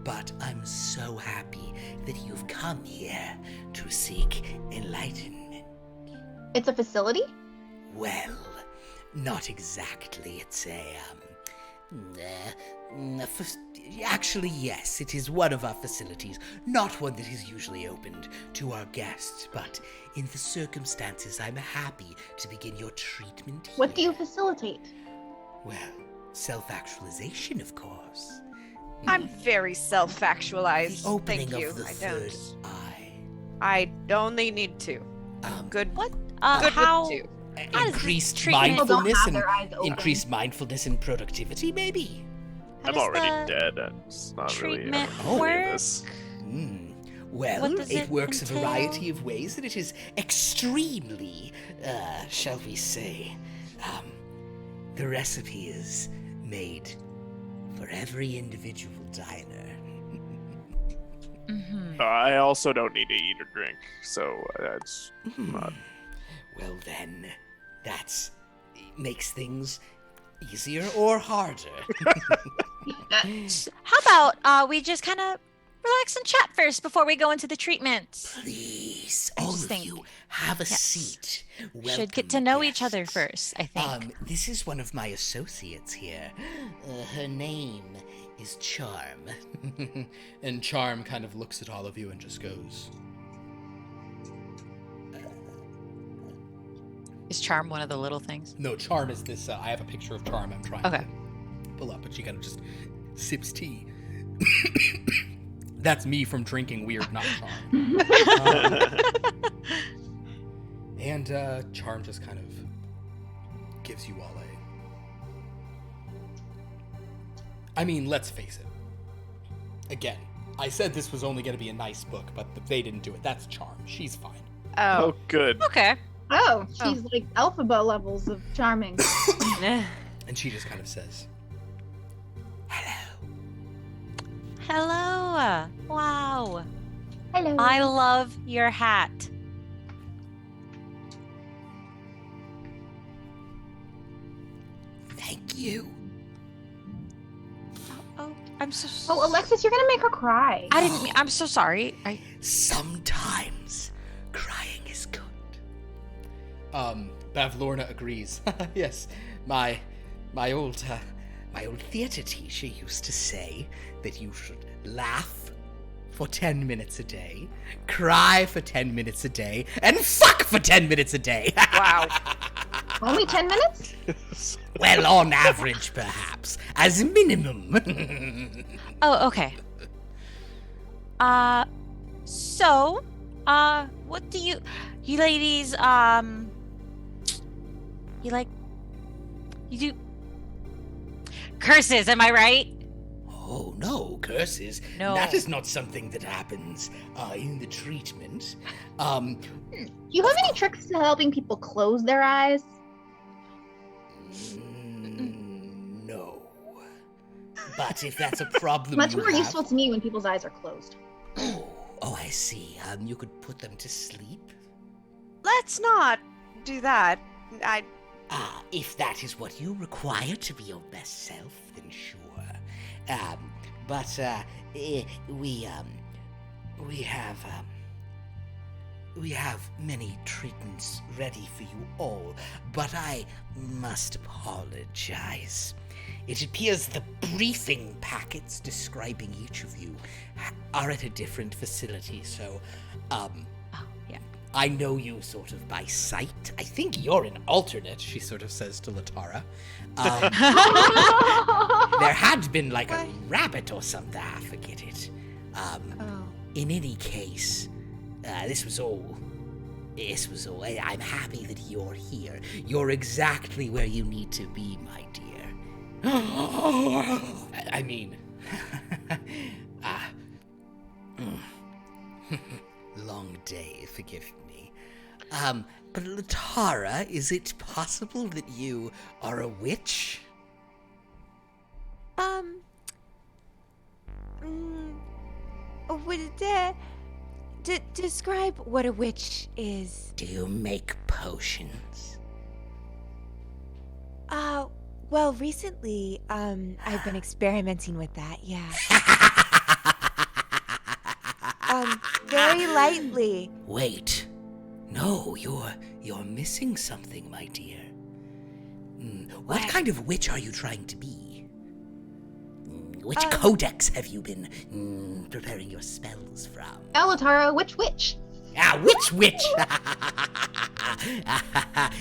but I'm so happy that you've come here to seek enlightenment. It's a facility? Well, not exactly. It's actually, yes, it is one of our facilities, not one that is usually opened to our guests, but in the circumstances, I'm happy to begin your treatment here. What do you facilitate? Well, self-actualization, of course. I'm very self-actualized. The opening Thank you. of the I third don't. eye. I only need two. Good. What? Good How? with two. How does this Increased treatment- People don't mindfulness have and their eyes open. increased mindfulness and productivity, maybe. How I'm does already the dead. It's not really treatment any of work? this. Well, What does it it works a variety entail? of ways, and it is extremely, shall we say, the recipe is made for every individual diner. Mhm. I also don't need to eat or drink, so that's not. Well then, that makes things easier or harder. How about we just kind of relax and chat first before we go into the treatment? Please, I all just of think- you, have a yes. seat. Should get Welcome, to know each other guests. first, I think. This is one of my associates here. Her name is Charm. And Charm kind of looks at all of you and just goes, Is charm one of the little things? no, Charm is this. I have a picture of Charm I'm trying Okay. to pull up, but she kind of just sips tea. That's me from drinking weird, not Charm. And Charm just kind of gives you all I mean, let's face it. Again, I said this was only going to be a nice book, but they didn't do it. That's Charm. She's fine. Oh. Oh, good. Okay. Oh, she's like alphabet levels of charming. And she just kind of says, Hello. Hello. Wow. Hello. I love your hat. Thank you. Oh, I'm so. Oh, Alexis, you're gonna make her cry. I didn't. I'm so sorry. Sometimes crying is good. Bavlorna agrees. Yes, My old theater teacher used to say that you should laugh for 10 minutes a day, cry for 10 minutes a day, and fuck for 10 minutes a day. Wow. Only 10 minutes? Well, on average, perhaps, as a minimum. Oh, okay. So, what do you ladies, you do curses, am I right? Oh, no, curses. No. That is not something that happens in the treatment. Do you have any tricks to helping people close their eyes? No. But if that's a problem Much you more have... useful to me when people's eyes are closed. Oh, I see. You could put them to sleep? Let's not do that. If that is what you require to be your best self, then sure. We have many treatments ready for you all, but I must apologize. It appears the briefing packets describing each of you are at a different facility, so, Oh, yeah. I know you sort of by sight. I think you're an alternate, she sort of says to Latara. There had been like a rabbit or something, I forget it. In any case, this was all. I'm happy that you're here. You're exactly where you need to be, my dear. I mean, long day, forgive me. But Latara, is it possible that you are a witch? Describe what a witch is. Do you make potions? Well, recently, I've been experimenting with that, yeah. Very lightly. Wait. No, you're missing something, my dear. What kind of witch are you trying to be? Which codex have you been preparing your spells from? Latara, which witch? Which witch?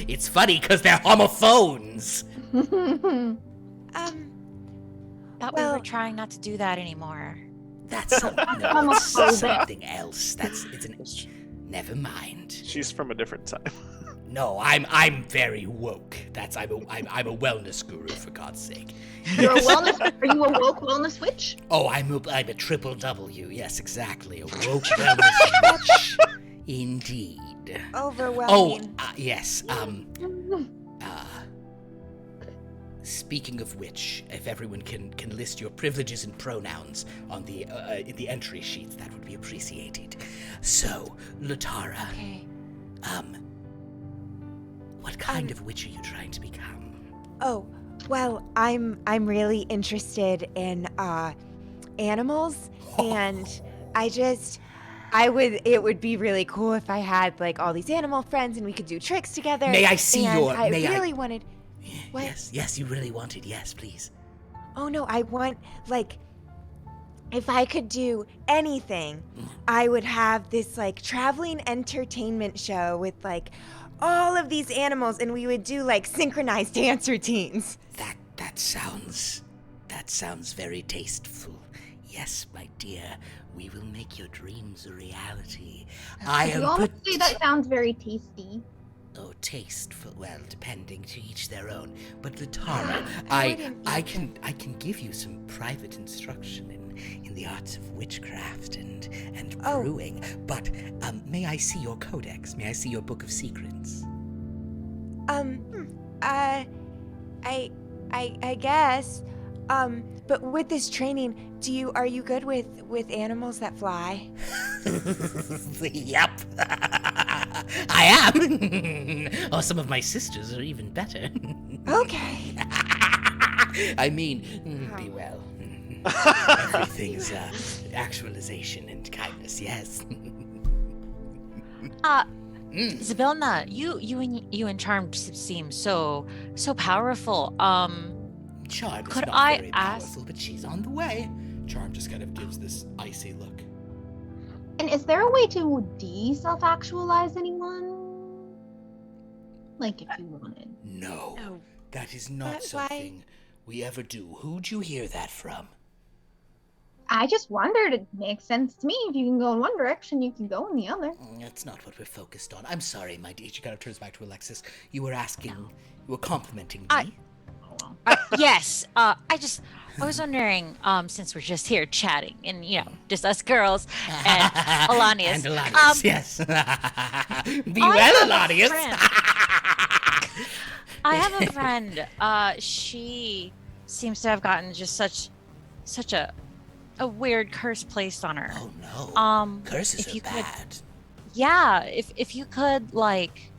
It's funny because they're homophones. Thought we were trying not to do that anymore. That's something else. Never mind. She's from a different time. No, I'm very woke. I'm a wellness guru, for God's sake. You're a wellness. Are you a woke wellness witch? Oh, I'm a triple W. Yes, exactly. A woke wellness witch. Indeed. Overwhelming. Yes. Speaking of which, if everyone can list your privileges and pronouns on the in the entry sheets, that would be appreciated. So, Latara. Okay. What kind of witch are you trying to become? Oh, well, I'm really interested in animals, and it would be really cool if I had like all these animal friends and we could do tricks together. May I see and your? I may really I? wanted. What? Yes, you really wanted. Yes, please. Oh no, I want like. If I could do anything, I would have this like traveling entertainment show with like all of these animals, and we would do like synchronized dance routines. That sounds very tasteful. Yes, my dear, we will make your dreams a reality. Honestly, that sounds very tasty. Oh, tasteful. Well, depending, to each their own. But Latara, I can give you some private instruction in the arts of witchcraft and brewing. But may I see your codex? May I see your book of secrets? I guess. But with this training, are you good with animals that fly? Yep. I am. Oh, some of my sisters are even better. Okay. I mean, be well. Everything's actualization and kindness, yes. Zabilna, you and Charm seem so powerful. Charm is could not I very ask? powerful, but she's on the way. Charm just kind of gives this icy look. And is there a way to de-self-actualize anyone? Like if you wanted. No, No. that is not But why- something we ever do. Who'd you hear that from? I just wondered. It makes sense to me. If you can go in one direction, you can go in the other. That's not what we're focused on. I'm sorry, my dear. She kind of turns back to Alexis. You were asking, you were complimenting me. Yes. I was wondering, since we're just here chatting and just us girls and Alanius. And Alanius, yes. Be well, Alanius. I have a friend. She seems to have gotten just such a weird curse placed on her. Oh no. Curses if are you could- bad. Yeah, if you could like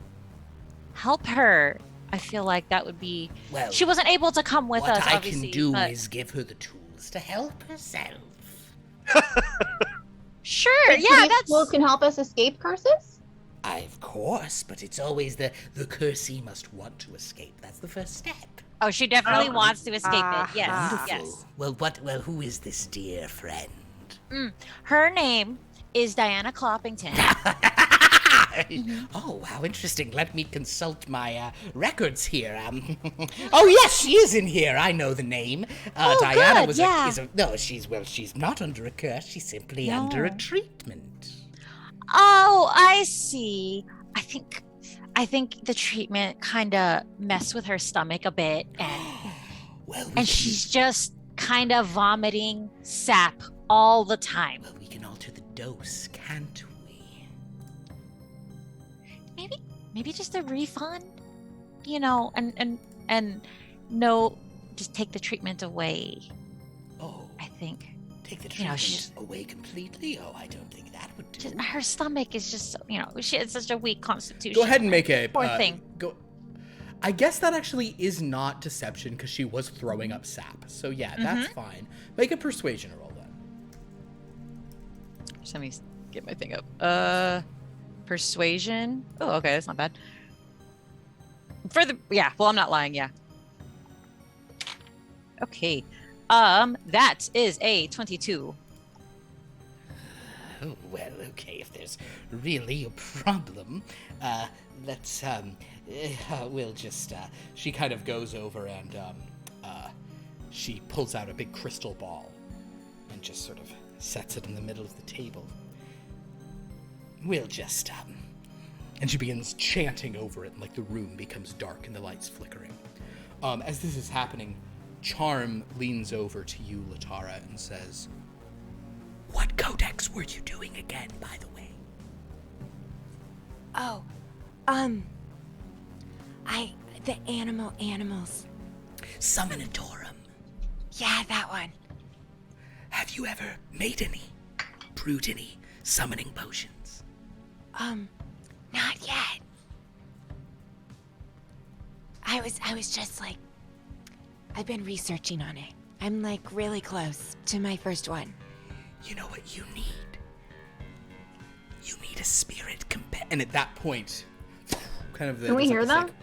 help her, I feel like that would be. Well, She wasn't able to come with what us, I obviously. can do but is give her the tools to help herself. sure, Like, yeah, these that's. tools can help us escape curses. Of course, but it's always the cursee must want to escape. That's the first step. Oh, she definitely wants to escape it. Yes, Wonderful. yes. Well, who is this dear friend? Her name is Diana Cloppington. Oh, how interesting. Let me consult my records here. Oh, yes, she is in here. I know the name. Diana good, was yeah. she's not under a curse. She's simply under a treatment. Oh, I see. I think the treatment kind of messed with her stomach a bit, Well, and she's just kind of vomiting sap all the time. Well, we can alter the dose, can't we? Maybe just a refund, and no, just take the treatment away. Oh, I think take the You know, treatment away completely? Oh, I don't think that would do. just, her stomach is just so, she has such a weak constitution. Go ahead and make a Poor thing. Go. I guess that actually is not deception because she was throwing up sap. So yeah, that's fine. Make a persuasion roll then. Just let me get my thing up. Persuasion. Oh, okay, that's not bad. Well, I'm not lying, yeah. Okay. That is a 22. Oh, well, okay, if there's really a problem, we'll just, She kind of goes over and she pulls out a big crystal ball and just sort of sets it in the middle of the table. we'll just, And she begins chanting over it, and like the room becomes dark and the lights flickering. As this is happening, Charm leans over to you, Latara, and says, what codex were you doing again, by the way? Oh, the animals. Summonatorum. Yeah, that one. Have you ever made any, brewed any summoning potions? Not yet. I was just like, I've been researching on it. I'm like really close to my first one. You know what you need? You need a spirit companion. and at that point, kind of Can we hear them? like,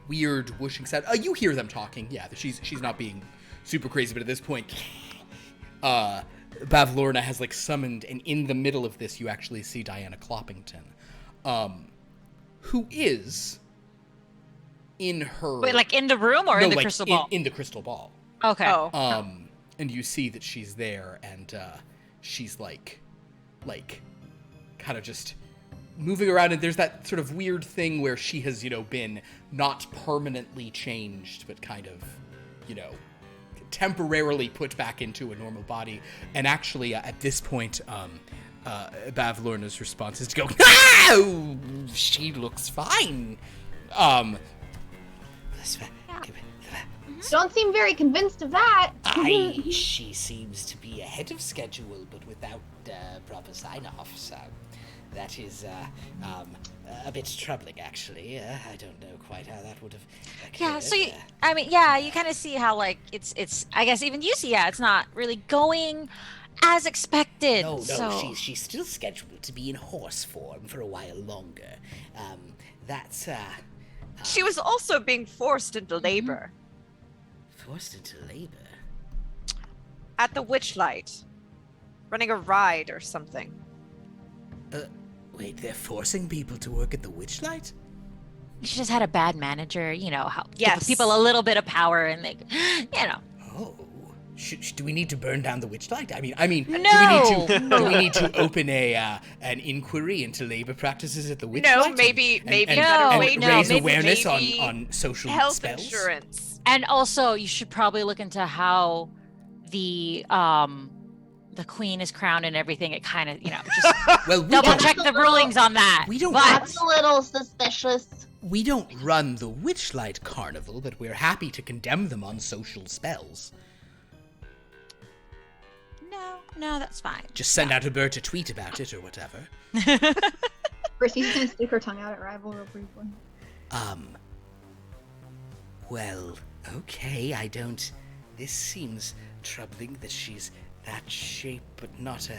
weird whooshing sound. You hear them talking. Yeah, she's not being super crazy, but at this point, Bavlorna has like summoned, and in the middle of this, you actually see Diana Cloppington, who is in her. Wait, like in the room or in the crystal ball? In the crystal ball. Okay. Oh. And you see that she's there, and she's like, kind of just moving around, and there's that sort of weird thing where she has, been not permanently changed, but kind of, temporarily put back into a normal body. And actually, at this point, Bavlorna's response is to go, "Oh, she looks fine." Don't seem very convinced of that. She seems to be ahead of schedule, but without proper sign-off, so that is a bit troubling, actually. I don't know quite how that would have occurred. Yeah, so you kind of see how like it's I guess even you see, it's not really going as expected. No, so... she's still scheduled to be in horse form for a while longer. That's She was also being forced into labor forced into labor. at the Witchlight, running a ride or something. Wait, they're forcing people to work at the Witchlight? She just had a bad manager, how Yes. give people a little bit of power and they, Oh, do we need to burn down the Witchlight? I mean, No. do we need to open an inquiry into labor practices at the Witchlight? No, maybe and better way to raise maybe- awareness maybe on social health spells? insurance. And also, you should probably look into how the queen is crowned and everything. It kind of, just Well, we double don't, check the rulings on that. We don't- But That's a little suspicious. we don't run the Witchlight Carnival, but we're happy to condemn them on social spells. no, that's fine. Just send out a bird a tweet about it or whatever. Christy's gonna stick her tongue out at Rival real briefly. Well, okay, this seems troubling that she's that shape, but not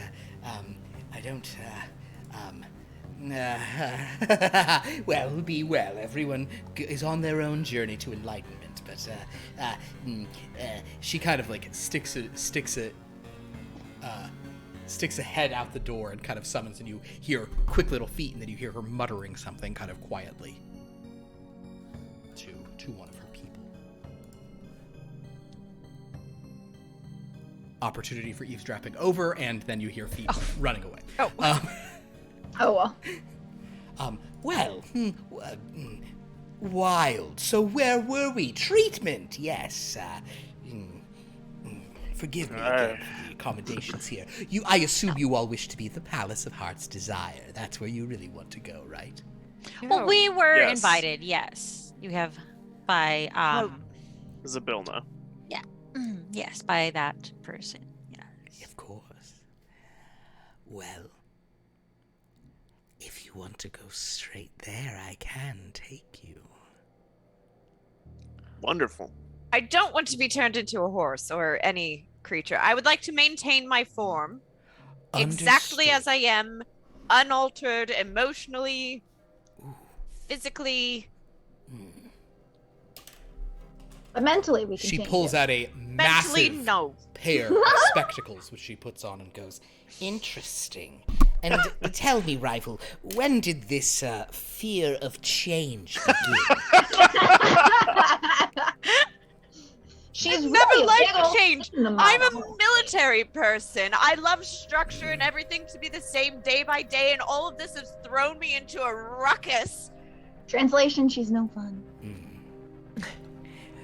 well, be well. Everyone is on their own journey to enlightenment, but, She kind of like sticks a head out the door and kind of summons, and you hear quick little feet, and then you hear her muttering something kind of quietly to one of her people. Opportunity for eavesdropping over, and then you hear feet running away. Oh well. Wild. So where were we? Treatment, yes. Forgive me again for the accommodations here. I assume you all wish to be at the Palace of Heart's Desire. That's where you really want to go, right? Well, we were Yes. invited. Yes, you have by Zabilna. yes, by that person. Yeah. Of course. Well, if you want to go straight there, I can take you. Wonderful. I don't want to be turned into a horse or any creature. I would like to maintain my form exactly as I am, unaltered emotionally, physically. But mentally, we can She change pulls it. out a Mentally, massive no. pair of spectacles, which she puts on and goes, Interesting. And tell me, Rival, when did this fear of change begin? She's Never really a liked big old change. stick in the mud. I'm a military person. I love structure and everything to be the same day by day, and all of this has thrown me into a ruckus. Translation, she's no fun.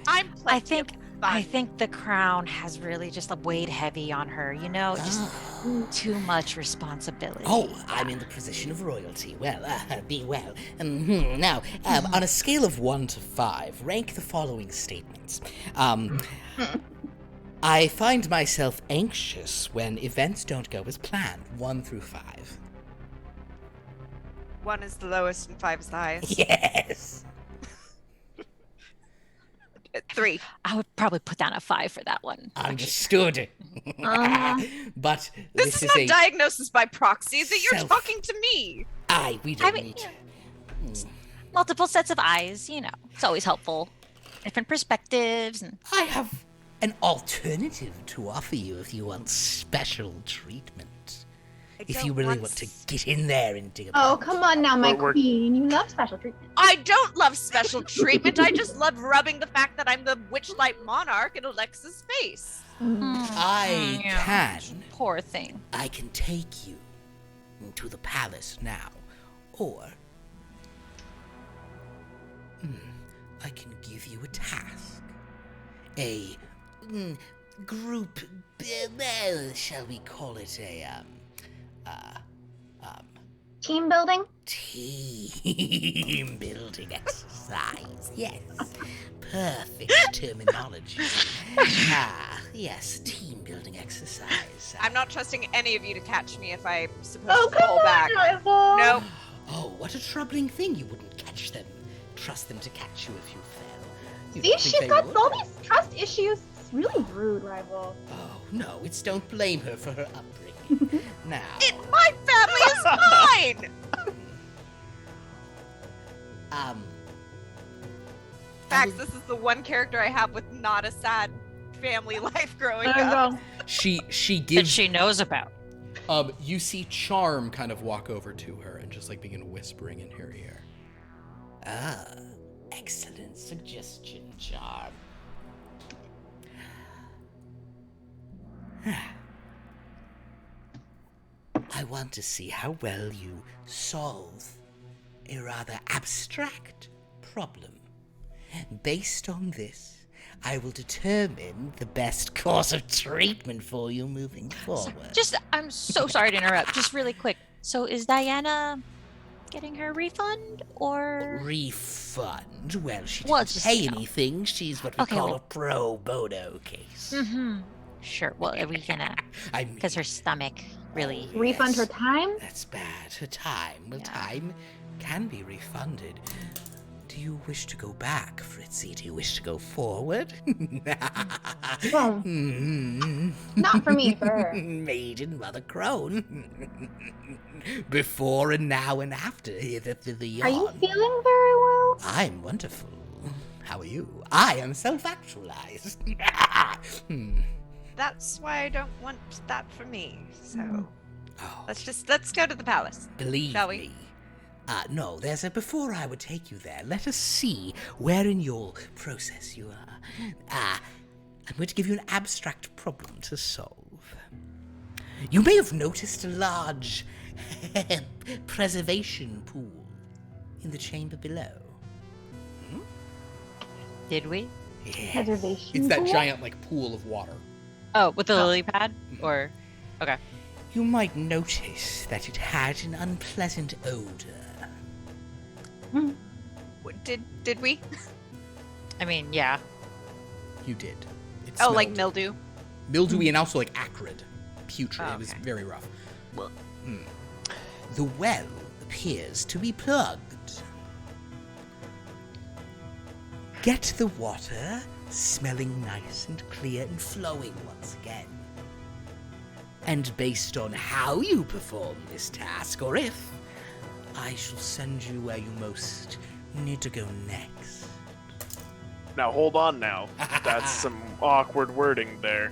I'm I plenty of I fun. think the crown has really just weighed heavy on her, you know? Just too much responsibility. Oh, I'm in the position of royalty. Well, be well. Now, on a scale of 1 to 5, rank the following statements. I find myself anxious when events don't go as planned. 1 through 5. 1 is the lowest and 5 is the highest. Yes. 3. I would probably put down a 5 for that one. Understood. But This is is not a diagnosis by proxy. That you're self- talking to me. we don't I mean, need. Multiple sets of eyes, you know. It's always helpful. Different perspectives and I have an alternative to offer you if you want special treatment. If you really want to get in there and dig Oh, about. come on now, my We're- queen. You love special treatment. I don't love special treatment. I just love rubbing the fact that I'm the Witchlight monarch in Alexa's face. I yeah. can. Poor thing. I can take you to the palace now, or I can give you a task, a group. Shall we call it a Team building? team building exercise? Yes, perfect terminology. Yes, team building exercise. I'm not trusting any of you to catch me if I'm supposed Oh, to come pull on, back. Rival. Nope. Oh, what a troubling thing! You wouldn't catch them. Trust them to catch you if you fail. You See, don't think she's they got would? all these trust issues. It's really rude, Rival. Oh no, it's don't blame her for her upbringing. Now, My family is mine. Fact, this is the one character I have with not a sad family life growing up. she That gives she knows about. you see Charm kind of walk over to her and just like begin whispering in her ear. excellent suggestion, Charm. I want to see how well you solve a rather abstract problem. Based on this, I will determine the best course of treatment for you moving forward. I'm so sorry to interrupt. Just really quick. So is Diana getting her refund or? Refund? Well, she Well, didn't just, pay you know. anything. She's what we Okay, call well- a pro bono case. Mm-hmm. Sure. Well, are we gonna? I mean, Because her stomach really. Refund her yes. time? That's bad. Her time. Well, Yeah. time can be refunded. Do you wish to go back, Fritzy? Do you wish to go forward? Well, Hmm. not for me, for her. Maiden Mother Crone. Before and now and after. Hither thither yon. Are you feeling very well? I'm wonderful. How are you? I am self-actualized. That's why I don't want that for me. So Oh, let's go to the palace. believe Shall we? me. No, before I would take you there, let us see where in your process you are. I'm going to give you an abstract problem to solve. You may have noticed a large preservation pool in the chamber below. Did we? Yes. Preservation. It's that pool? giant like pool of water. Oh, with the lily pad or? Okay. You might notice that it had an unpleasant odor. Did we? I mean, yeah. You did. It Oh, like smelled mildew. mildewy and also like acrid, putrid. Oh, It was okay. very rough. The well appears to be plugged. get the water smelling nice and clear and flowing once again. And based on how you perform this task, or if, I shall send you where you most need to go next. Now hold on now. That's some awkward wording there.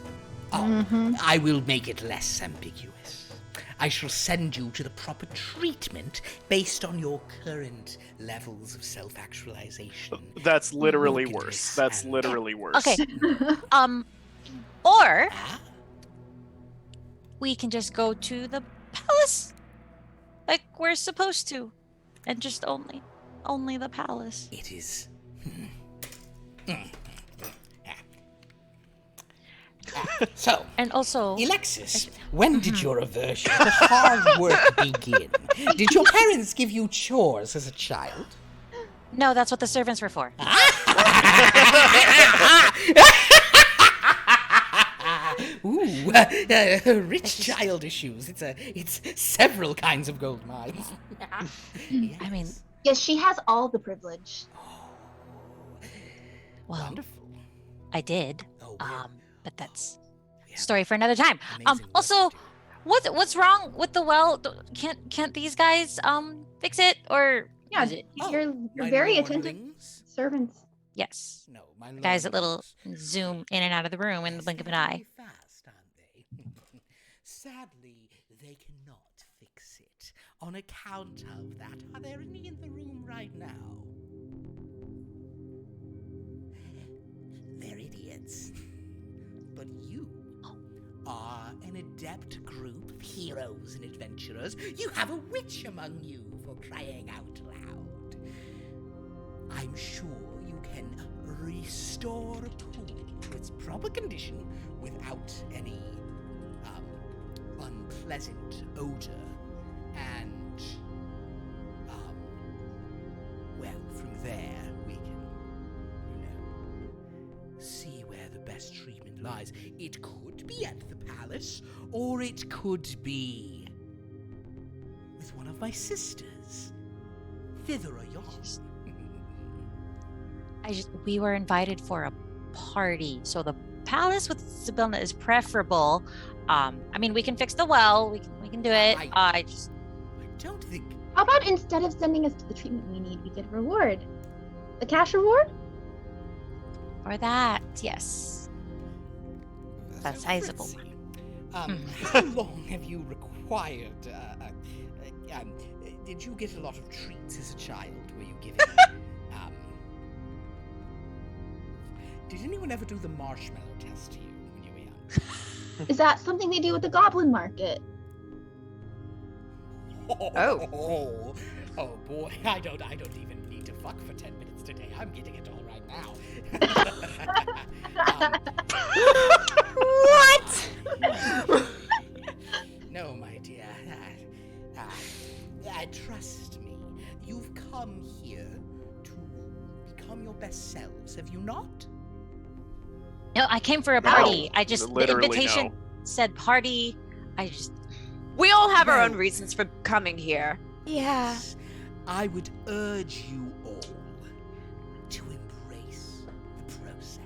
Oh, I will make it less ambiguous. I shall send you to the proper treatment based on your current levels of self-actualization. That's literally Look at worse. this That's and- literally worse. Okay. Or Ah, we can just go to the palace, like we're supposed to, and just only the palace. it is. So, And also, Alexis, when did your aversion to hard work begin? Did your parents give you chores as a child? no, that's what the servants were for. Ooh, rich child issues. It's several kinds of gold mines. I mean, Yes, she has all the privilege. well, Wonderful. I did. Oh, well, But that's yeah. story for another time. Amazing work Also, to do. what's wrong with the well? Can't these guys fix it, or Yeah, is it? Oh, you're my very attentive lordlings? servants. Yes. No, my Guys that little lordlings. zoom in and out of the room in the Yes, blink of an they're eye. very fast, aren't they? Sadly, they cannot fix it on account of that. Are there any in the room right now? They're idiots. But you are an adept group of heroes and adventurers. You have a witch among you, for crying out loud. I'm sure you can restore a pool to its proper condition without any unpleasant odor. And well, from there we can, see where the best treatment lies. It could be at the palace, or it could be with one of my sisters. Thither or yon. We were invited for a party, so the palace with Sibilna is preferable. I mean, we can fix the well. We can do it. I don't think. How about instead of sending us to the treatment we need, we get a reward? A cash reward? Or that, yes. That's sizable. Let's see. How long have you required? Did you get a lot of treats as a child? Were you given? Did anyone ever do the marshmallow test to you when you were young? Is that something they do at the Goblin Market? Oh boy, I don't even need to fuck for 10 minutes today. I'm getting it all right now. What? No, my dear. Trust me. You've come here to become your best selves, have you not? No, I came for a No, party. The literally invitation no. said party. We all have our own Well- reasons for coming here. Yeah. Yes, I would urge you all to embrace the process.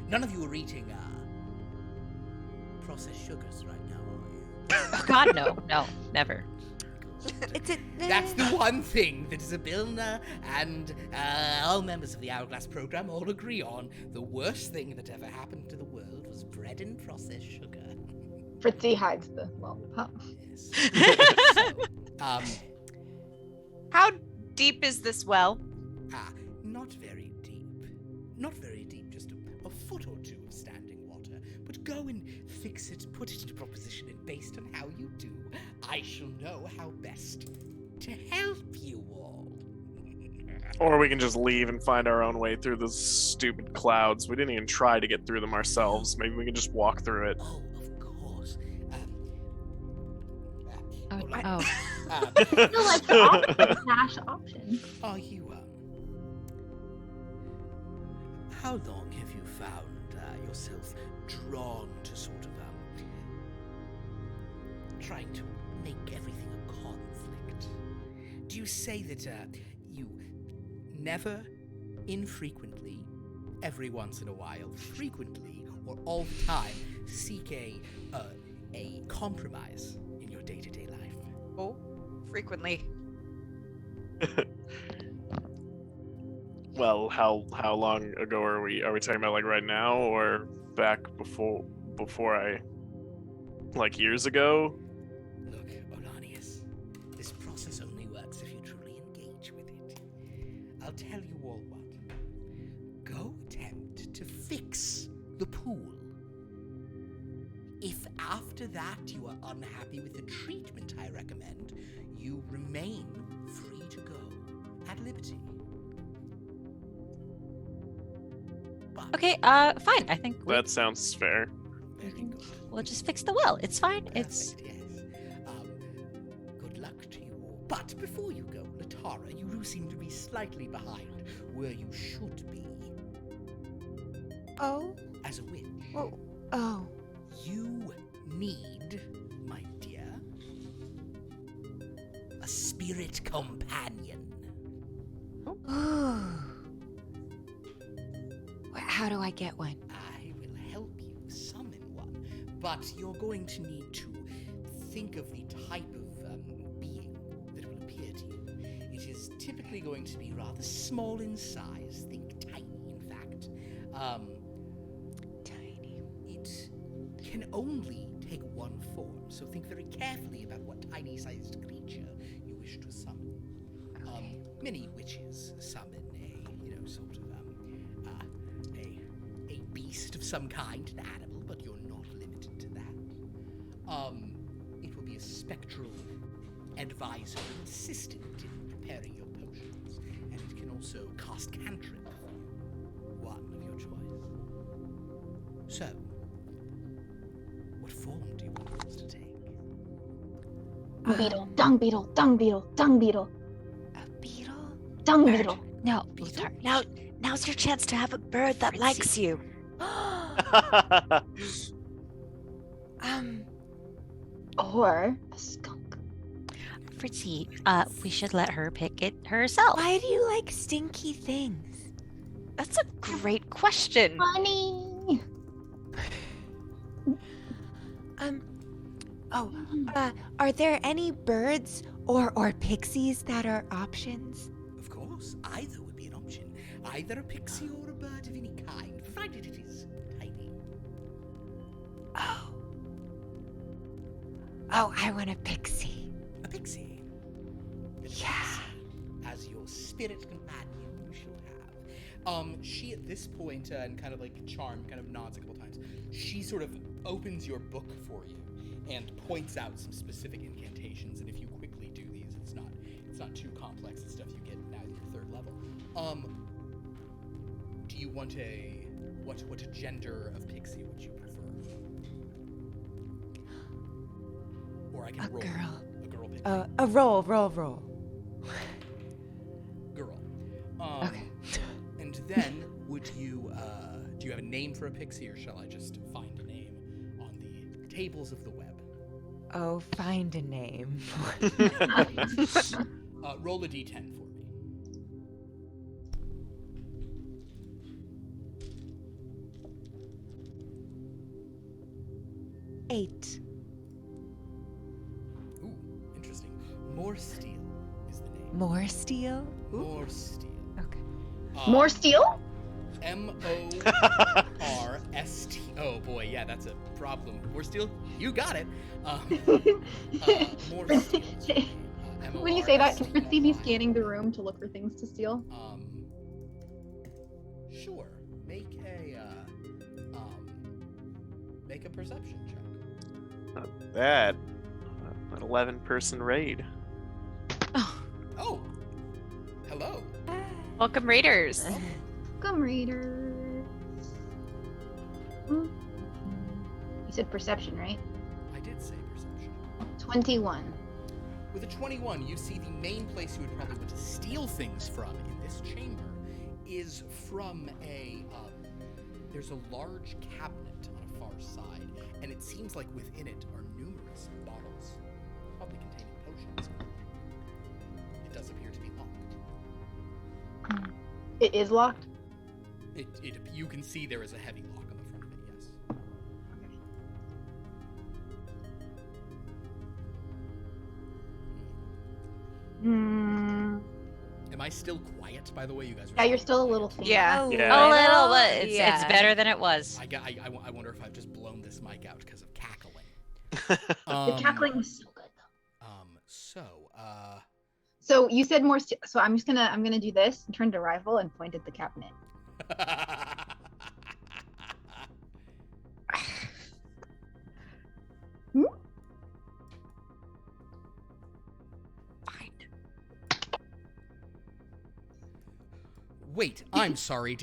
None of you are eating processed sugars right now, are you? Oh God, no, never. It's a. That's the one thing that Zabilna and all members of the Hourglass program all agree on. The worst thing that ever happened to the world was bread and processed sugar. Fritzy hides the lollipop. Yes. So, How deep is this well? not very deep. Not very deep, just a foot or two of standing water. But go and fix it, put it into proposition, and based on how you do, I shall know how best to help you all. Or we can just leave and find our own way through the stupid clouds. We didn't even try to get through them ourselves. Maybe we can just walk through it. Oh, of course. Oh, all right. oh. No, like the cash option. Are you, how long have you found yourself drawn to sort of, trying to make everything a conflict? Do you say that, you never infrequently, every once in a while, frequently, or all the time, seek a compromise in your day-to-day life? Oh, frequently. Well, how long ago are we? Are we talking about like right now or back before I, like years ago? Look, Olanius, this process only works if you truly engage with it. I'll tell you all what. Go attempt to fix the pool. If after that you are unhappy with the treatment I recommend, you remain free to go at liberty. But Okay, fine. I think That sounds fair. very good. we'll just fix the well. It's fine. It's Perfect, yes. Good luck to you all. But before you go, Latara, you do seem to be slightly behind where you should be Oh, as a witch. oh. You need, my dear, a spirit companion. Ooh. How do I get one? I will help you summon one, but you're going to need to think of the type of being that will appear to you. It is typically going to be rather small in size, think tiny, in fact. Tiny. It can only take one form, so think very carefully about what tiny-sized creature you wish to summon. Many witches summon a beast of some kind, an animal, but you're not limited to that. It will be a spectral advisor and assistant in preparing your potions, and it can also cast cantrip for you, one of your choice. So, what form do you want this to take? Beetle, dung beetle, dung beetle, dung beetle, A beetle? dung Bird. beetle. no. Beetle? Now's your chance to have a bird that likes you. Or a skunk. Fritzy, we should let her pick it herself. Why do you like stinky things? That's a great question. Honey. Are there any birds or pixies that are options? Of course, either would be an option. Either a pixie or a bird of any kind, provided it is tiny. Oh, I want a pixie. A pixie. The Yeah. pixie, as your spirit companion, you shall have. She at this point, and kind of like charm, kind of nods a couple times. She sort of opens your book for you and points out some specific incantations. And if you quickly do these, it's not too complex. It's stuff you get now at your third level. Do you want what gender of pixie would you prefer? Or I can A roll girl. a girl pixie. A roll. Girl. Okay. And then, would you, do you have a name for a pixie, or shall I just find a name on the tables of the web? Oh, find a name. Roll a d10 for me. Eight. Ooh, interesting. More Steel is the name. More steel? More Steel. Okay. More steel? M-O-R-S-T. Oh boy, yeah, that's a problem. More Steel? You got it. More Steel. is the name. When you say that, can Fritzy be M-O-R-S-T-E-L-Y. scanning the room to look for things to steal? Sure. Make a perception check. Not bad. An 11-person raid. Oh. Hello. Welcome, Raiders. Come, Raiders. You said perception, right? I did say perception. 21. With a 21, you see the main place you would probably want to steal things from in this chamber is from there's a large cabinet on a far side, and it seems like within it are numerous bottles, probably containing potions. It does appear to be locked. It is locked? You can see there is a heavy lock on the front of it, yes. Hmm. Am I still quiet, by the way? You guys are Yeah, you're so still a quiet. little faint. Yeah. Yeah. A little, but it's Yeah. better than it was. I wonder if I've just blown this mic out because of cackling. The cackling is so good though. So you said more. So I'm gonna do this and turn to rival and point at the cabinet. Hmm? Wait, I'm sorry.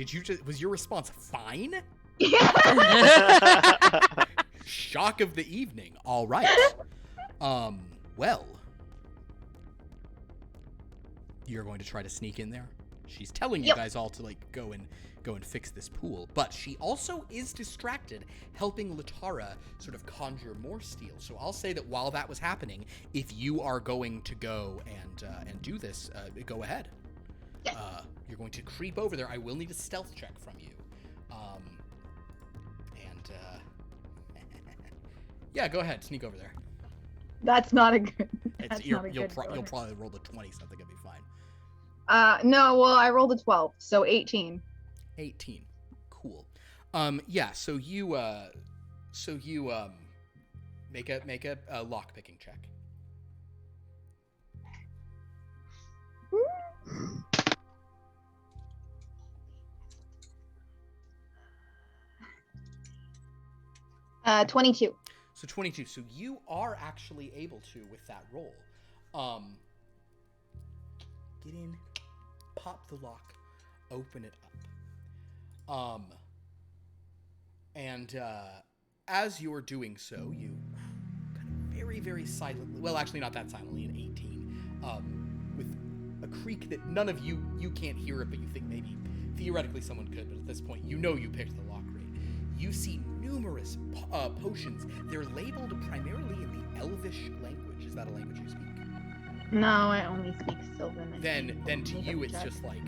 Was your response fine? Shock of the evening. All right. Well, you're going to try to sneak in there. She's telling you Yep. guys all to go and fix this pool, but she also is distracted helping Latara sort of conjure more steel. So I'll say that while that was happening, if you are going to go and do this, go ahead. Yes. You're going to creep over there. I will need a stealth check from you. Yeah, go ahead. Sneak over there. That's not a good. You'll good probably roll the 20 something. It'll be fine. No. Well, I rolled a 12, so 18. 18. Cool. Yeah. So you make a lock picking check. Uh, 22. So 22. So you are actually able to, with that roll, get in, pop the lock, open it up. And as you're doing so, you kind of very, very silently, well, actually not that silently, in 18, with a creak that none of you can't hear it, but you think maybe theoretically someone could, but at this point, you know you picked the lock rate. You see numerous potions. They're labeled primarily in the Elvish language. Is that a language you speak? No, I only speak Sylvan. Then to you, it's just like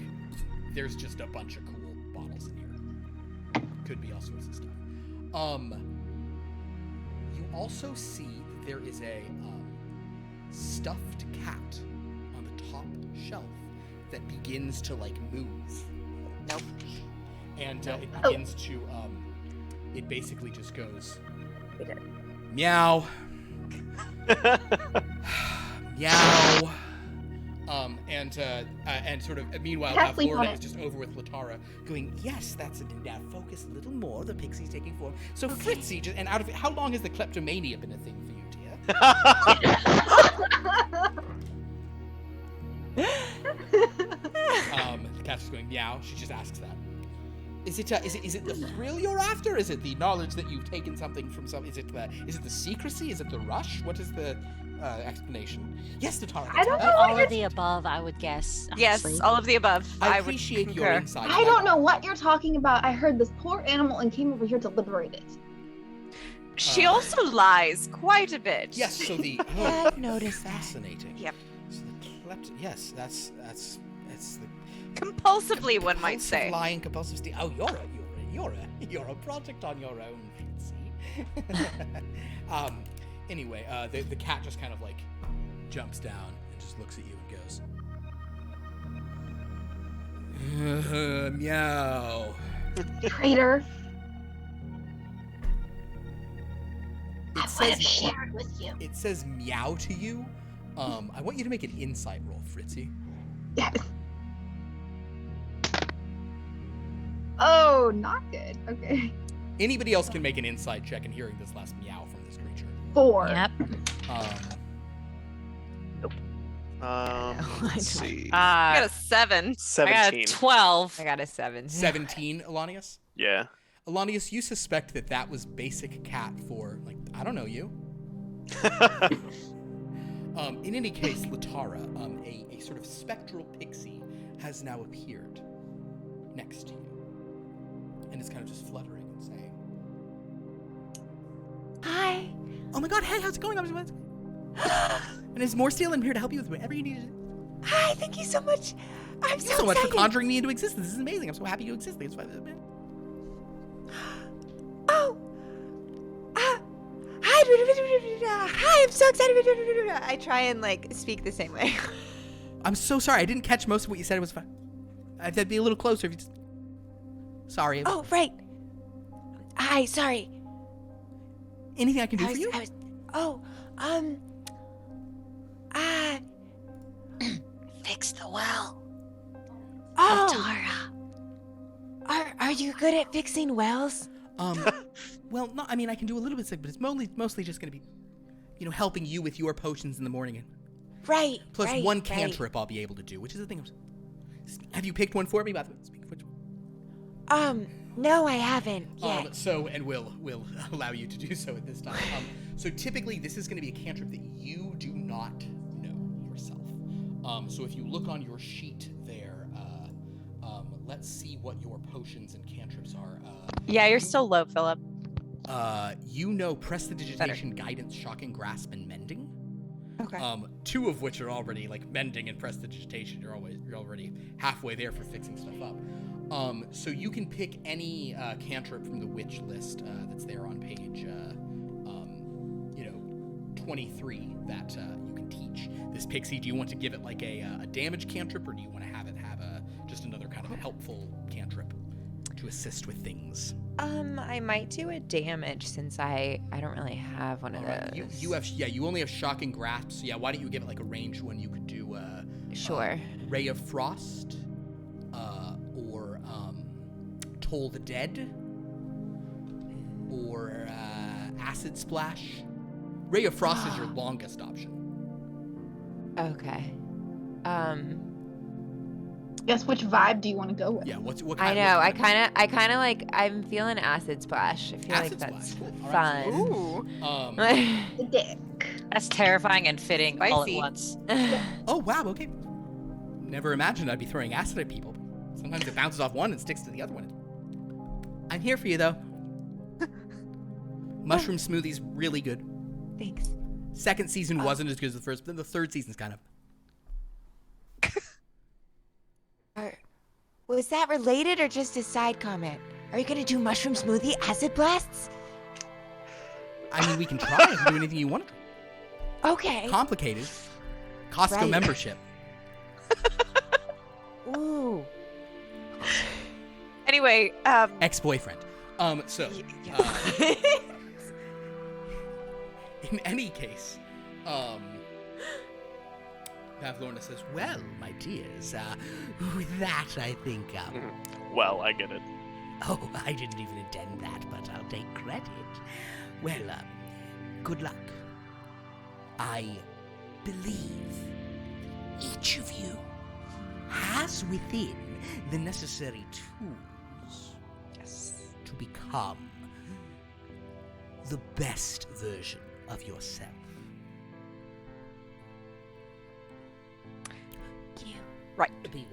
there's just a bunch of cool bottles in here. Could be all sorts of stuff. You also see that there is a stuffed cat on the top shelf that begins to move. Nope. And it begins to it basically just goes meow. Meow. And sort of meanwhile, Florida is just over with Latara, going, "Yes, that's it. Now focus a little more. The pixie's taking form." So Fritzy, and out of it, how long has the kleptomania been a thing for you, dear? The cat's just going meow. She just asks that. Is it the thrill you're after? Is it the knowledge that you've taken something from some? Is it the secrecy? Is it the rush? What is the explanation? Yes, Latara. I don't know. All of the above, I would guess. Yes, honestly. all of the above. I would appreciate your concur. insight. I don't know what you're talking about. I heard this poor animal and came over here to liberate it. She also lies quite a bit. Yes. So the Yeah, I've noticed that. fascinating. Yep. So the yes, that's the Compulsively, one might compulsive say. lying, compulsive stealing. Oh, you're a project on your own, Fritzy. Anyway, the cat just kind of jumps down and just looks at you and goes, meow. Traitor. It I would have shared with you. It says meow to you. I want you to make an insight roll, Fritzy. Yes. Oh, not good. Okay. Anybody else can make an insight check in hearing this last meow from this creature. 4. Yep. Let's see. I got a 7. I got 17. a 12. I got a 7. 17, Elanius? Yeah. Elanius, you suspect that was basic cat for, I don't know you. In any case, Latara, a sort of spectral pixie has now appeared next to you. And it's kind of just fluttering and saying, Hi. "Oh my god, hey, how's it going? And there's more steel. I'm here to help you with whatever you need to do." Hi, thank you so much. I'm Thank you so much for excited. conjuring me into existence. This is amazing. I'm so happy you exist. Thanks for Oh. Hi, I'm so excited. I try and like speak the same way. I'm so sorry. I didn't catch most of what you said. It was fine. I'd have to be a little closer if you just... Sorry. Oh, right. Hi, sorry. Anything I can do for you? Fix the well. Oh, Tara. are you good at fixing wells? Well, no, I mean, I can do a little bit sick, but it's mostly just going to be, helping you with your potions in the morning. Right. Plus right, one right. cantrip I'll be able to do, which is the thing. Have you picked one for me, by the way? Speaking of which. No, I haven't yet. And we'll allow you to do so at this time. So typically, this is going to be a cantrip that you do not know yourself. So if you look on your sheet there, let's see what your potions and cantrips are. Yeah, you're still low, Philip. Prestidigitation, Guidance, Shocking Grasp, and Mending. Okay. 2 of which are already like Mending and Prestidigitation. You're already halfway there for fixing stuff up. So you can pick any cantrip from the witch list that's there on page 23 that you can teach this pixie. Do you want to give it like a damage cantrip, or do you want to have it have just another kind of helpful cantrip to assist with things? I might do a damage since I don't really have one of those. You only have Shocking Grasp. So yeah, why don't you give it like a ranged one? You could do Sure. Ray of Frost, or Toll the Dead, or Acid Splash. Ray of Frost is your longest option. Okay. Guess which vibe do you want to go with? Yeah, what I kind? know. I kind of like. I'm feeling Acid Splash. I feel Acid like that's Splash, cool. All fun. right, Ooh. The dick. That's terrifying and fitting all at Spicy. once. Oh wow, okay. Never imagined I'd be throwing acid at people. Sometimes it bounces off one and sticks to the other one. I'm here for you though. Mushroom smoothie's really good. Thanks. Second season wasn't as good as the first, but then the third season's kind of. Was that related or just a side comment? Are you gonna do mushroom smoothie acid blasts? I mean, we can try. We can do anything you want. Okay. Complicated. Costco Right. membership. Ooh. Anyway, Ex-boyfriend. yeah. In any case, Pavlorna says, "Well, my dears, with that, I think, Well, I get it. Oh, I didn't even intend that, but I'll take credit. Well, good luck. I believe each of you has within the necessary tools to become the best version of yourself. Right. Be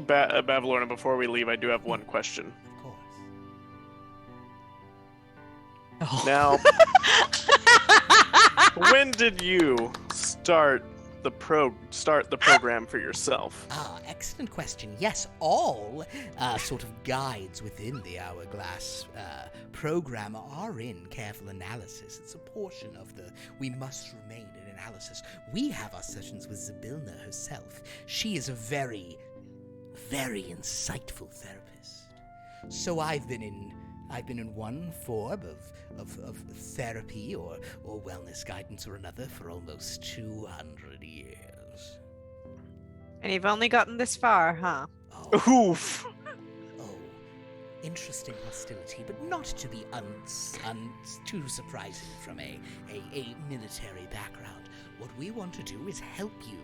well, Bavlorna, before we leave, I do have one question. of course. Now, when did you start the program for yourself? Excellent question. Yes, all sort of guides within the Hourglass program are in careful analysis. It's a portion of the We Must Remain in Analysis. We have our sessions with Zabilna herself. She is a very, very insightful therapist. So I've been in one form of therapy or wellness guidance or another for almost 200 years. And you've only gotten this far, huh? Oh, Oof. interesting hostility, but not to be too surprising from a military background. What we want to do is help you,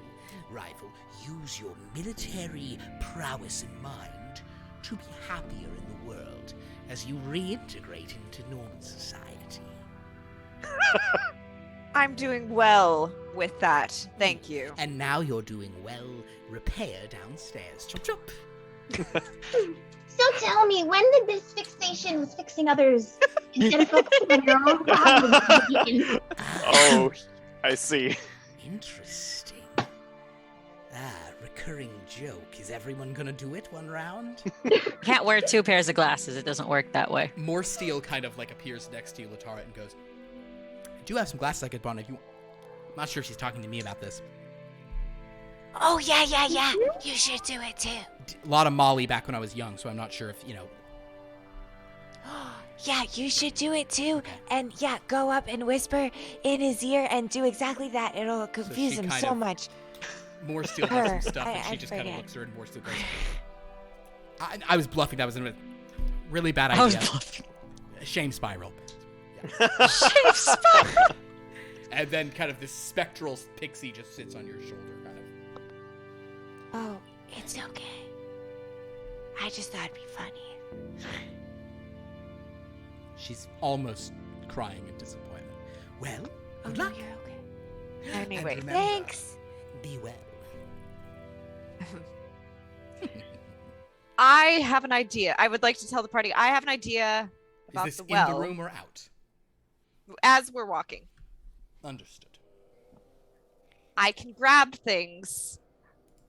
rival, use your military prowess in mind to be happier in the world as you reintegrate into normal society. I'm doing well with that. Thank you. And now you're doing well. Repair downstairs. Chop chop. So tell me, when did this fixation with fixing others instead of focusing on your own problems begin? Oh, I see. Interesting. Recurring joke. Is everyone gonna do it one round? Can't wear 2 pairs of glasses. It doesn't work that way. More Steel kind of like appears next to you, Latara, and goes, I do have some glasses I could pawn if you want. I'm not sure if she's talking to me about this. Oh, yeah. You should do it, too. A lot of Molly back when I was young, so I'm not sure if, Yeah, you should do it, too. And, yeah, go up and whisper in his ear and do exactly that. It'll confuse him so much. More Steel does some Her. stuff, and she I just kind of forget. looks at her, and More Steel goes, I was bluffing. That was a really bad I was idea. bluffing. Shame spiral. Shame spiral. And then kind of this spectral pixie just sits on your shoulder, kind of. Oh, it's okay. I just thought it'd be funny. She's almost crying in disappointment. Well, Oh, good no, luck. you're okay. Anyway, And remember, Thanks. Be well. I have an idea. I would like to tell the party I have an idea about Is this the well in the room or out? as we're walking. Understood. I can grab things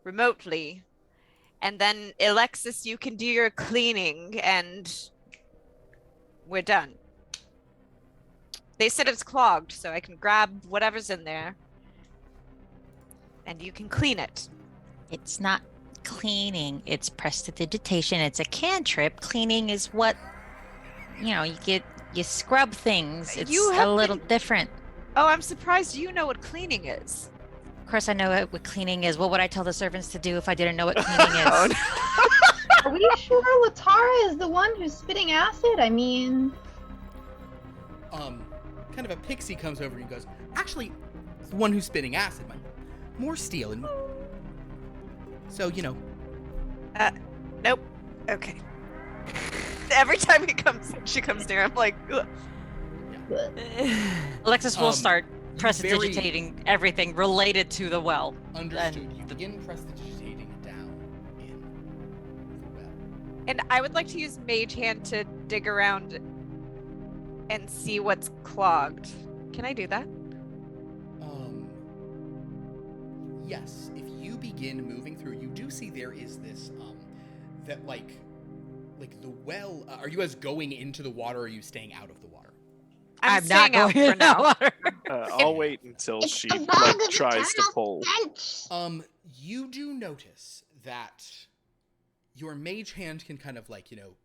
remotely, and then Alexis, you can do your cleaning, and we're done. They said it's clogged, so I can grab whatever's in there, and you can clean it. It's not cleaning. It's prestidigitation. It's a cantrip. Cleaning is what, you scrub things. It's You a have little been- different. Oh, I'm surprised you know what cleaning is. Of course, I know what cleaning is. What would I tell the servants to do if I didn't know what cleaning is? Oh, no. Are we sure Latara is the one who's spitting acid? I mean, Kind of a pixie comes over and goes, actually, it's the one who's spitting acid. More Steel. And so, Nope. Okay. Every time she comes near, I'm like, ugh. Alexis will start you prestidigitating everything related to the well. Understood. You begin prestidigitating it down in the well. And I would like to use Mage Hand to dig around and see what's clogged. Can I do that? Yes. If you begin moving through, you do see there is this, that like the well. Are you guys going into the water, or are you staying out of the water? I'm not staying out going for in that now. water. I'll wait until It's she the bog of tries to eternal pull. stench. You do notice that your mage hand can kind of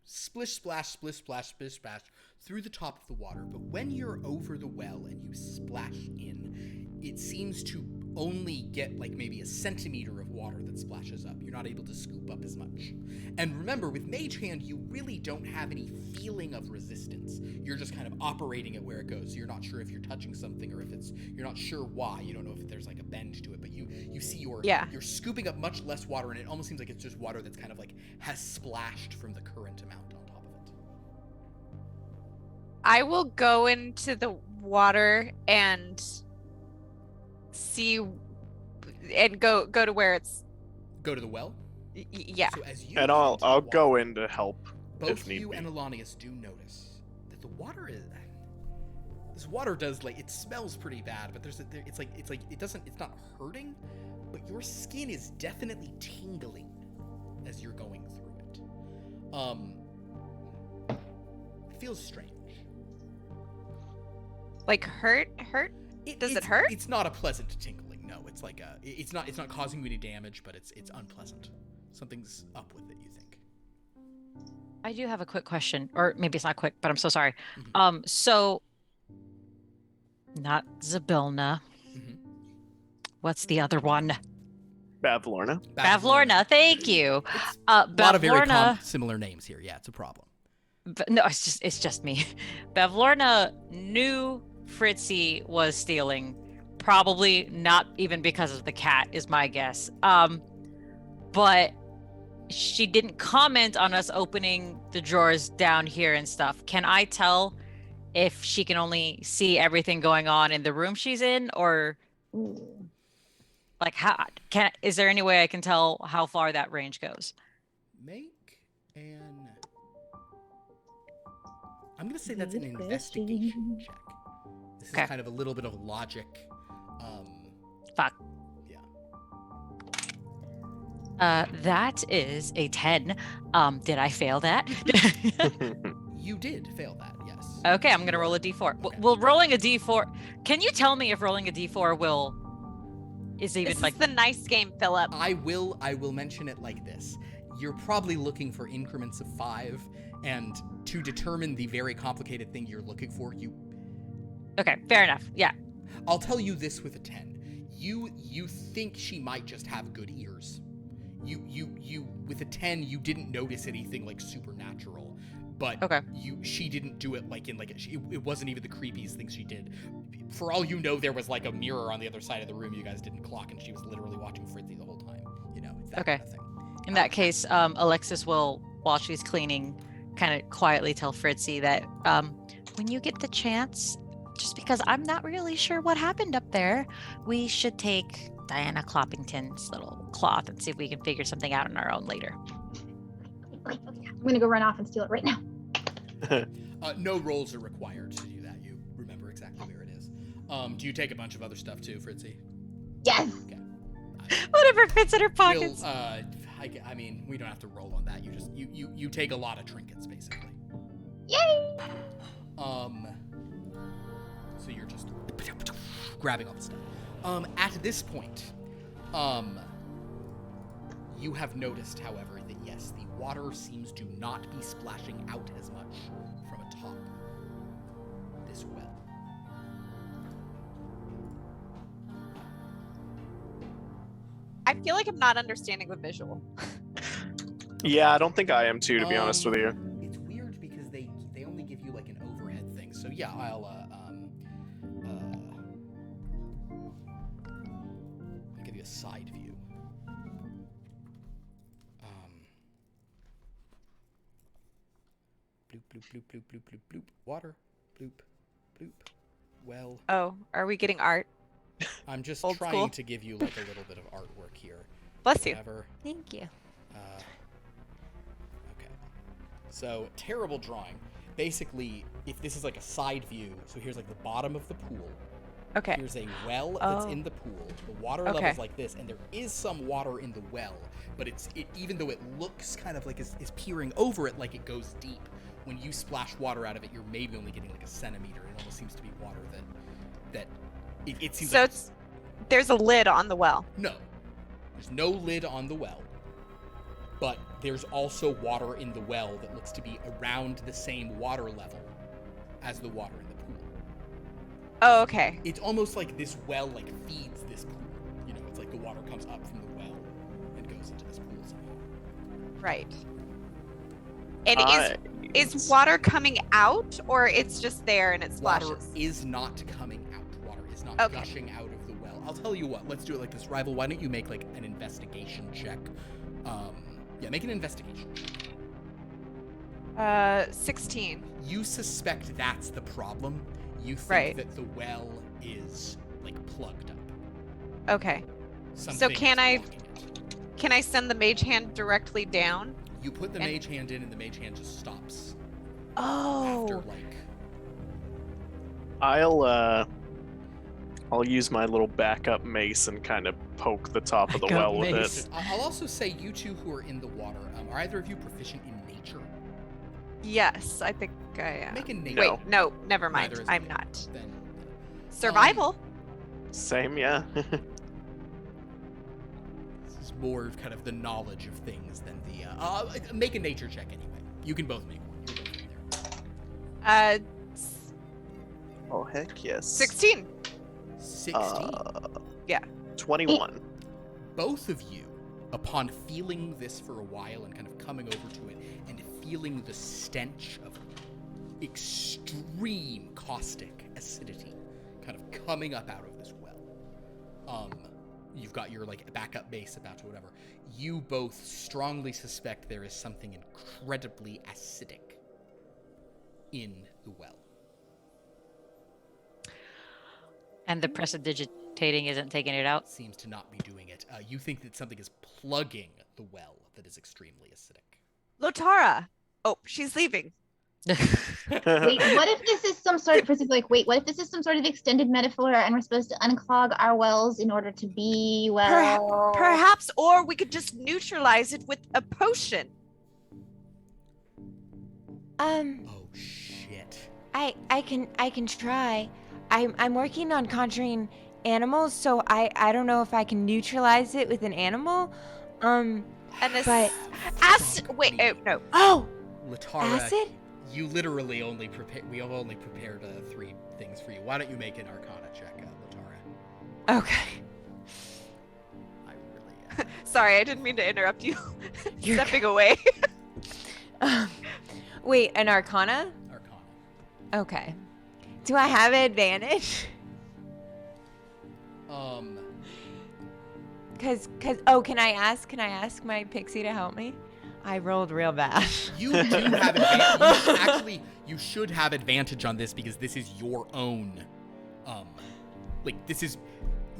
splish splash through the top of the water, but when you're over the well and you splash in, it seems to only get maybe a centimeter of water that splashes up. You're not able to scoop up as much. And remember, with mage hand, you really don't have any feeling of resistance. You're just kind of operating it where it goes. You're not sure if you're touching something or if you're not sure why. You don't know if there's a bend to it, but you see you're scooping up much less water, and it almost seems like it's just water that's kind of has splashed from the current amount on top of it. I will go into the water and see and go to where it's Go to the well. yeah. So as you And go I'll into the I'll water, go in to help both if need you be. and Elanius do notice that the water is. This water does it smells pretty bad, but it's not hurting, but your skin is definitely tingling as you're going through it. It feels strange. Hurt? Does it hurt? It's not a pleasant tingling. No, it's it's not causing you any damage, but it's unpleasant. Something's up with it, you think. I do have a quick question, or maybe it's not quick, but I'm so sorry. Mhm. So not Zabilna. Mhm. What's the other one? Bavlorna. Bavlorna. Thank you. A lot of very Bavlorna. similar names here. Yeah, it's a problem. No, it's just me. Bavlorna knew Fritzy was stealing, probably not even because of the cat, is my guess. But she didn't comment on us opening the drawers down here and stuff. Can I tell if she can only see everything going on in the room she's in, or is there any way I can tell how far that range goes? Make an. I'm gonna say that's an investigation check. This Okay. is kind of a little bit of logic. Fuck. Yeah. That is a 10. Did I fail that? You did fail that, yes. Okay, I'm gonna roll a d4. Okay. Will rolling a d4? Can you tell me if rolling a d4 is even This like? is the nice game, Philip. I will mention it like this. You're probably looking for increments of 5, and to determine the very complicated thing you're looking for, Okay, fair enough. Yeah. I'll tell you this with a 10. You think she might just have good ears. You with a 10, you didn't notice anything like supernatural, but Okay. she didn't do it like it wasn't even the creepiest thing she did. For all you know, there was like a mirror on the other side of the room you guys didn't clock, and she was literally watching Fritzy the whole time. You know, it's that Okay. kind of thing. In that case, Alexis will, while she's cleaning, kind of quietly tell Fritzy that when you get the chance, just because I'm not really sure what happened up there, we should take Diana Cloppington's little cloth and see if we can figure something out on our own later. I'm gonna go run off and steal it right now. No rolls are required to do that. You remember exactly where it is. Do you take a bunch of other stuff too, Fritzy? Yes. Okay. Whatever fits in her pockets. I mean, we don't have to roll on that. You take a lot of trinkets, basically. Yay! So you're just grabbing all the stuff. At this point, you have noticed, however, that yes, the water seems to not be splashing out as much from atop this well. I feel like I'm not understanding the visual. Yeah, I don't think I am too, to be honest with you. It's weird because they only give you like an overhead thing. So yeah, I'll give you a side view. Bloop bloop bloop bloop bloop bloop bloop. Water. Bloop bloop. Well, Oh, are we getting art? I'm just Old trying school. to give you like a little bit of artwork here. Bless you. Whatever. Thank you. Okay. So, terrible drawing. Basically, if this is like a side view, so here's like the bottom of the pool. Okay. Here's a well that's Oh. in the pool. The water Okay. level's like this, and there is some water in the well, but it even though it looks kind of like is peering over it like it goes deep, when you splash water out of it, you're maybe only getting like a centimeter. It almost seems to be water that it seems So like there's a lid on the well. no. There's no lid on the well. But there's also water in the well that looks to be around the same water level as the water in the pool. Oh, okay. It's almost like this well like feeds this pool. You know, it's like the water comes up from the well and goes into this pool somehow. Right. And is water coming out, or it's just there and it splashes? Water is not coming out. Water is not Okay. gushing out of the well. I'll tell you what, let's do it like this. Rival, why don't you make like an investigation check? Yeah, make an investigation. 16. You suspect that's the problem. You think Right. that the well is like plugged up. Okay. Something can is I- blocking it. Can I send the mage hand directly down? You put the and- mage hand in, and the mage hand just stops Oh. after like. I'll use my little backup mace and kind of poke the top of the Backup well with mace. it. I'll also say you two who are in the water, are either of you proficient in nature? Yes, I think I am. Make a nature. Wait, no, never mind. Neither is I'm me. not. Then Survival. Same, yeah. this is more kind of the knowledge of things than the. Make a nature check anyway. You can both make one. You're both in there. Oh, heck yes. 16. 16. Yeah. 21. Both of you, upon feeling this for a while and kind of coming over to it and feeling the stench of extreme caustic acidity kind of coming up out of this well. You've got your like backup base about to whatever. You both strongly suspect there is something incredibly acidic in the well. And the prestidigitating isn't taking it out. Seems to not be doing it. You think that something is plugging the well that is extremely acidic. Lotara. Oh, she's leaving. Wait, what if this is some sort of what if this is some sort of extended metaphor and we're supposed to unclog our wells in order to be well? Perhaps, or we could just neutralize it with a potion. Oh shit. I can try. I'm working on conjuring animals, so I don't know if I can neutralize it with an animal. And this but no. oh, Latara, acid? you literally only we have only prepared 3 things for you. Why don't you make an Arcana check, Latara? Okay. I really Sorry, I didn't mean to interrupt you. You're Stepping away. Wait, an Arcana? Arcana. Okay. Do I have advantage? Can I ask my pixie to help me? I rolled real bad. You do have advantage. You should have advantage on this because this is your own. This is.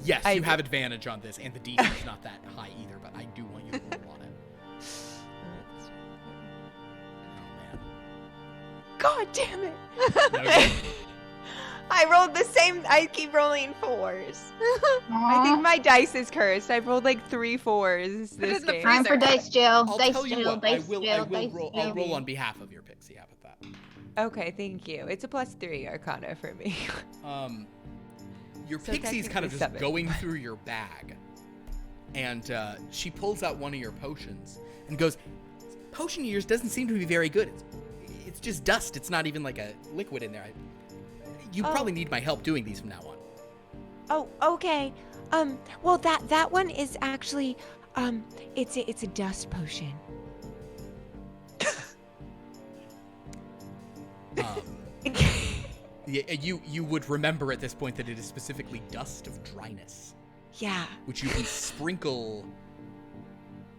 Yes, you have advantage on this, and the DC is not that high either. But I do want you to roll on it. Oh man. God damn it! No, I rolled the same. I keep rolling 4s. I think my dice is cursed. I've rolled like 3 4s Put it this in the game. Time for dice jail. I'll Dice tell you jail. what. Dice I will jail. Dice roll. jail. I'll roll on behalf of your pixie. How about that? Okay, thank you. It's a +3 Arcana for me. Your So pixie's kind of just technically 7. going through your bag, and she pulls out one of your potions and goes, "Potion of yours doesn't seem to be very good. It's just dust. It's not even like a liquid in there. You probably need my help doing these from now on." Oh, okay. Well, that one is actually, it's a dust potion. Yeah, you would remember at this point that it is specifically dust of dryness, Yeah. which you can sprinkle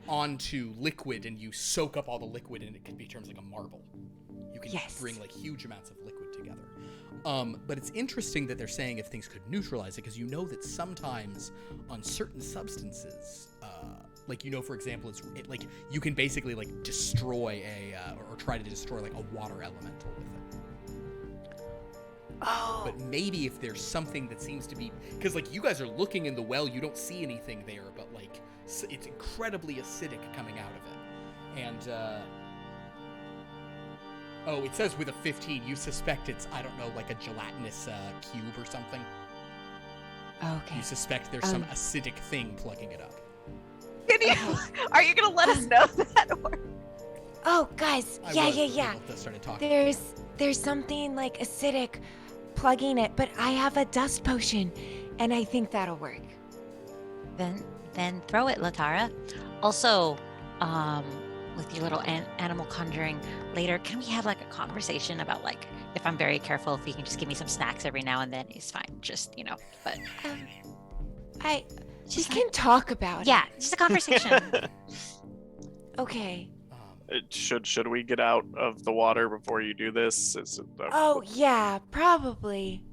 onto liquid, and you soak up all the liquid, and it can be terms like a marble. You can Yes. bring like huge amounts of liquid together. But it's interesting that they're saying if things could neutralize it, because you know that sometimes on certain substances, for example, like you can basically like destroy or try to destroy like a water elemental with it. Oh. But maybe if there's something that seems to be, because like you guys are looking in the well, you don't see anything there, but like it's incredibly acidic coming out of it, and it says with a 15, you suspect it's, I don't know, like a gelatinous cube or something. Okay. You suspect there's some acidic thing plugging it up. Are you gonna let us know that? Or... Oh, guys. I Yeah. was, but people started talking. There's something like acidic plugging it, but I have a dust potion, and I think that'll work. Then throw it, Latara. Also, with your little animal conjuring later, can we have like a conversation about like if I'm very careful, if you can just give me some snacks every now and then, it's fine. Just but We can talk about yeah, just a conversation. Okay. Should we get out of the water before you do this? Oh, yeah, probably.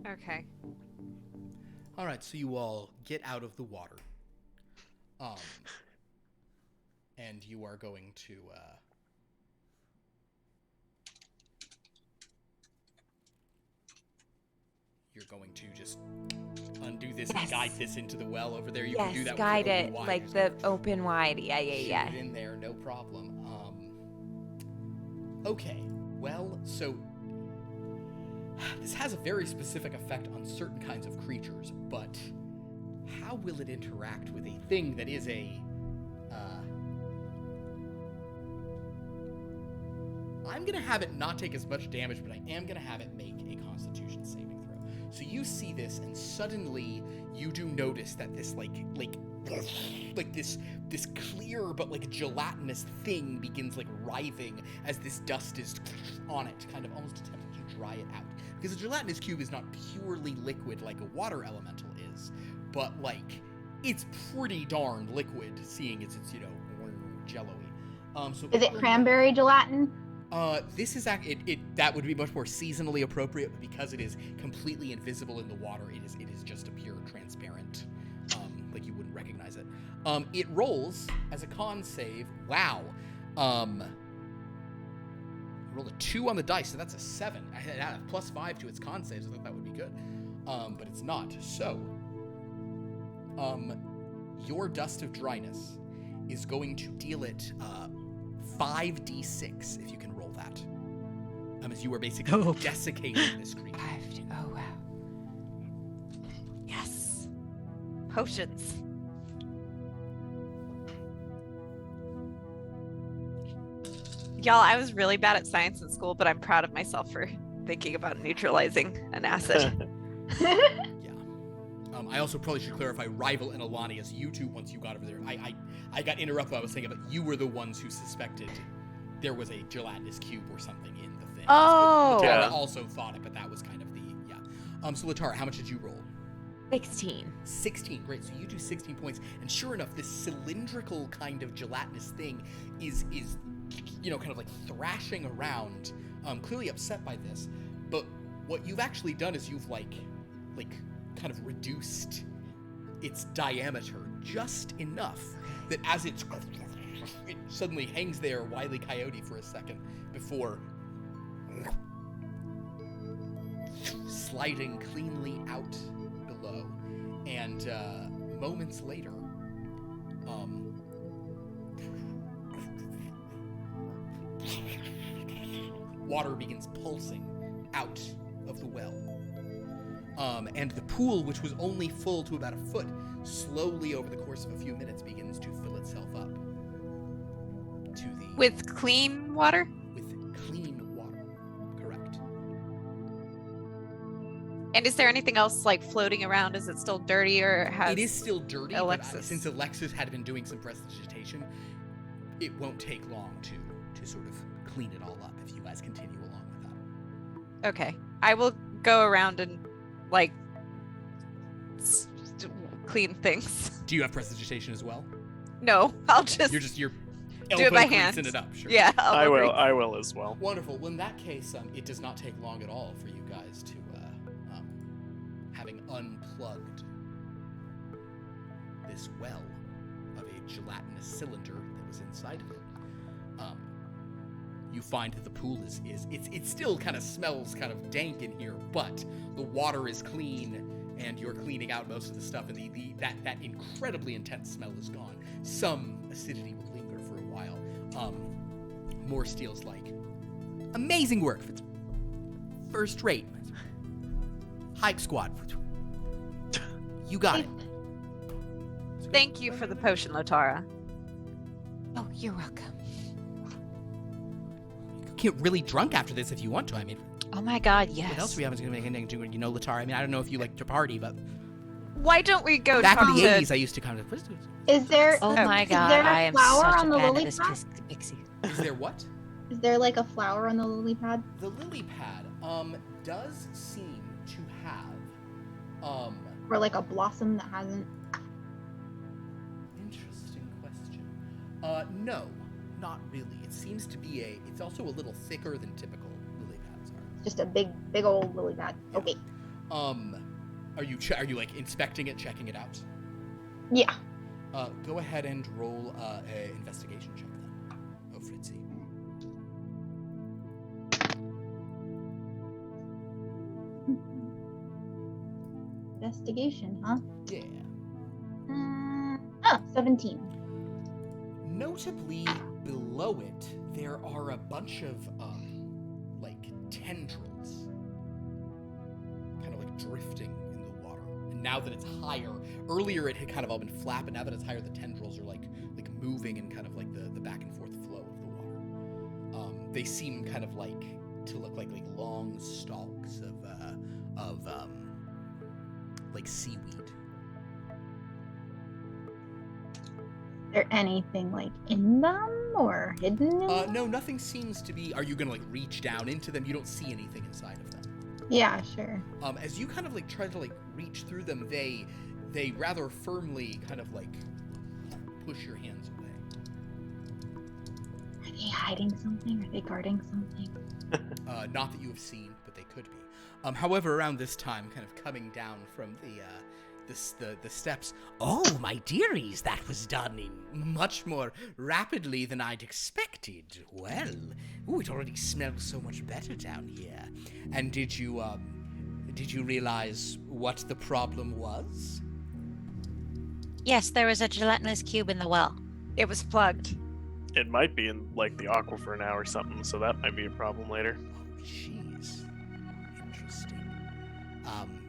Okay. All right, so you all get out of the water, and you are going to. You're going to just undo this and guide this into the well over there. You can do that guide with it open wide. like the open wide. Yeah. Shoot it in there, no problem. Okay, well, so this has a very specific effect on certain kinds of creatures, but how will it interact with a thing that is a I'm gonna have it not take as much damage, but I am gonna have it make a Constitution saving throw. So you see this, and suddenly you do notice that this like this clear but like gelatinous thing begins like writhing as this dust is on it, kind of almost attempting to dry it out. Because a gelatinous cube is not purely liquid like a water elemental is, but like it's pretty darn liquid, seeing as it's jello-y. So Is it cranberry gelatin? This is that would be much more seasonally appropriate, but because it is completely invisible in the water, it is just a pure transparent, like you wouldn't recognize it. It rolls as a con save. Wow. rolled a 2 on the dice, so that's a 7. I had a +5 to its con saves. I thought that would be good, but it's not. So, your Dust of Dryness is going to deal it 5d6 if you can roll that. As you are basically desiccating this creature. Oh, wow. Yes. Potions. Y'all, I was really bad at science in school, but I'm proud of myself for thinking about neutralizing an acid. Yeah. I also probably should clarify Rival and Alani as you two once you got over there. I got interrupted. I was saying about you were the ones who suspected there was a gelatinous cube or something in the thing. Oh. Latara Yeah. also thought it, but that was kind of the, yeah. So Latara, how much did you roll? 16. 16, great. So you do 16 points, and sure enough, this cylindrical kind of gelatinous thing is kind of like thrashing around, clearly upset by this. But what you've actually done is you've like kind of reduced its diameter just enough that as it suddenly hangs there, Wile E. Coyote, for a second before sliding cleanly out below, and moments later, water begins pulsing out of the well. And the pool, which was only full to about a foot, slowly over the course of a few minutes begins to fill itself up. With clean water? With clean water, correct. And is there anything else like floating around? Is it still dirty, or has It is still dirty, Alexis? but since Alexis had been doing some prestidigitation, it won't take long to sort of clean it all up if you guys continue along with that. Okay. I will go around and like clean things. Do you have prestidigitation as well? No, I'll just You're do it by elbow hand. greasing it up, sure. Yeah, I will as well. Wonderful. Well, in that case, it does not take long at all for you guys to, having unplugged this well of a gelatinous cylinder that was inside of it, you find that the pool it still kind of smells kind of dank in here, but the water is clean, and you're cleaning out most of the stuff, and that incredibly intense smell is gone. Some acidity will linger for a while. More Steel's like, amazing work. It's first rate. Hike squad. You got it. Thank you for the potion, Lotara. Oh, you're welcome. You get really drunk after this if you want to. I mean, Oh my god, yes. what else are we having to make anything to, Latara? I mean, I don't know if you like to party, but Why don't we go back talk in the to 80s, I used to kind of. Is there? Oh my is god, there a I am flower such on a the fan of lily this pad? pixie. Is there what? Is there like a flower on the lily pad? The lily pad does seem to have Or like a blossom that hasn't? interesting question. No, not really. It seems to be it's also a little thicker than typical lily pads are. Just a big old lily pad. Yeah. Okay. Are you like inspecting it, checking it out? Yeah. Go ahead and roll a investigation check then. Oh, Fritzy. Investigation, huh? Yeah. 17. Notably below it, there are a bunch of like tendrils, kind of like drifting in the water. And now that it's higher, earlier it had kind of all been flat, but now that it's higher, the tendrils are like moving and kind of like the back and forth flow of the water. They seem kind of like to look like long stalks of like seaweed. Is there anything like in them or hidden in them? No, nothing seems to be. Are you gonna like reach down into them? You don't see anything inside of them. Yeah, sure. As you kind of like try to like reach through them, they rather firmly kind of like push your hands away. Are they hiding something? Are they guarding something? Not that you have seen, but they could be. However, around this time, kind of coming down from the steps. Oh, my dearies, that was done in much more rapidly than I'd expected. Well, it already smells so much better down here. And did you realize what the problem was? Yes, there was a gelatinous cube in the well. It was plugged. It might be in like the aquifer now or something, so that might be a problem later. Oh, jeez. Interesting.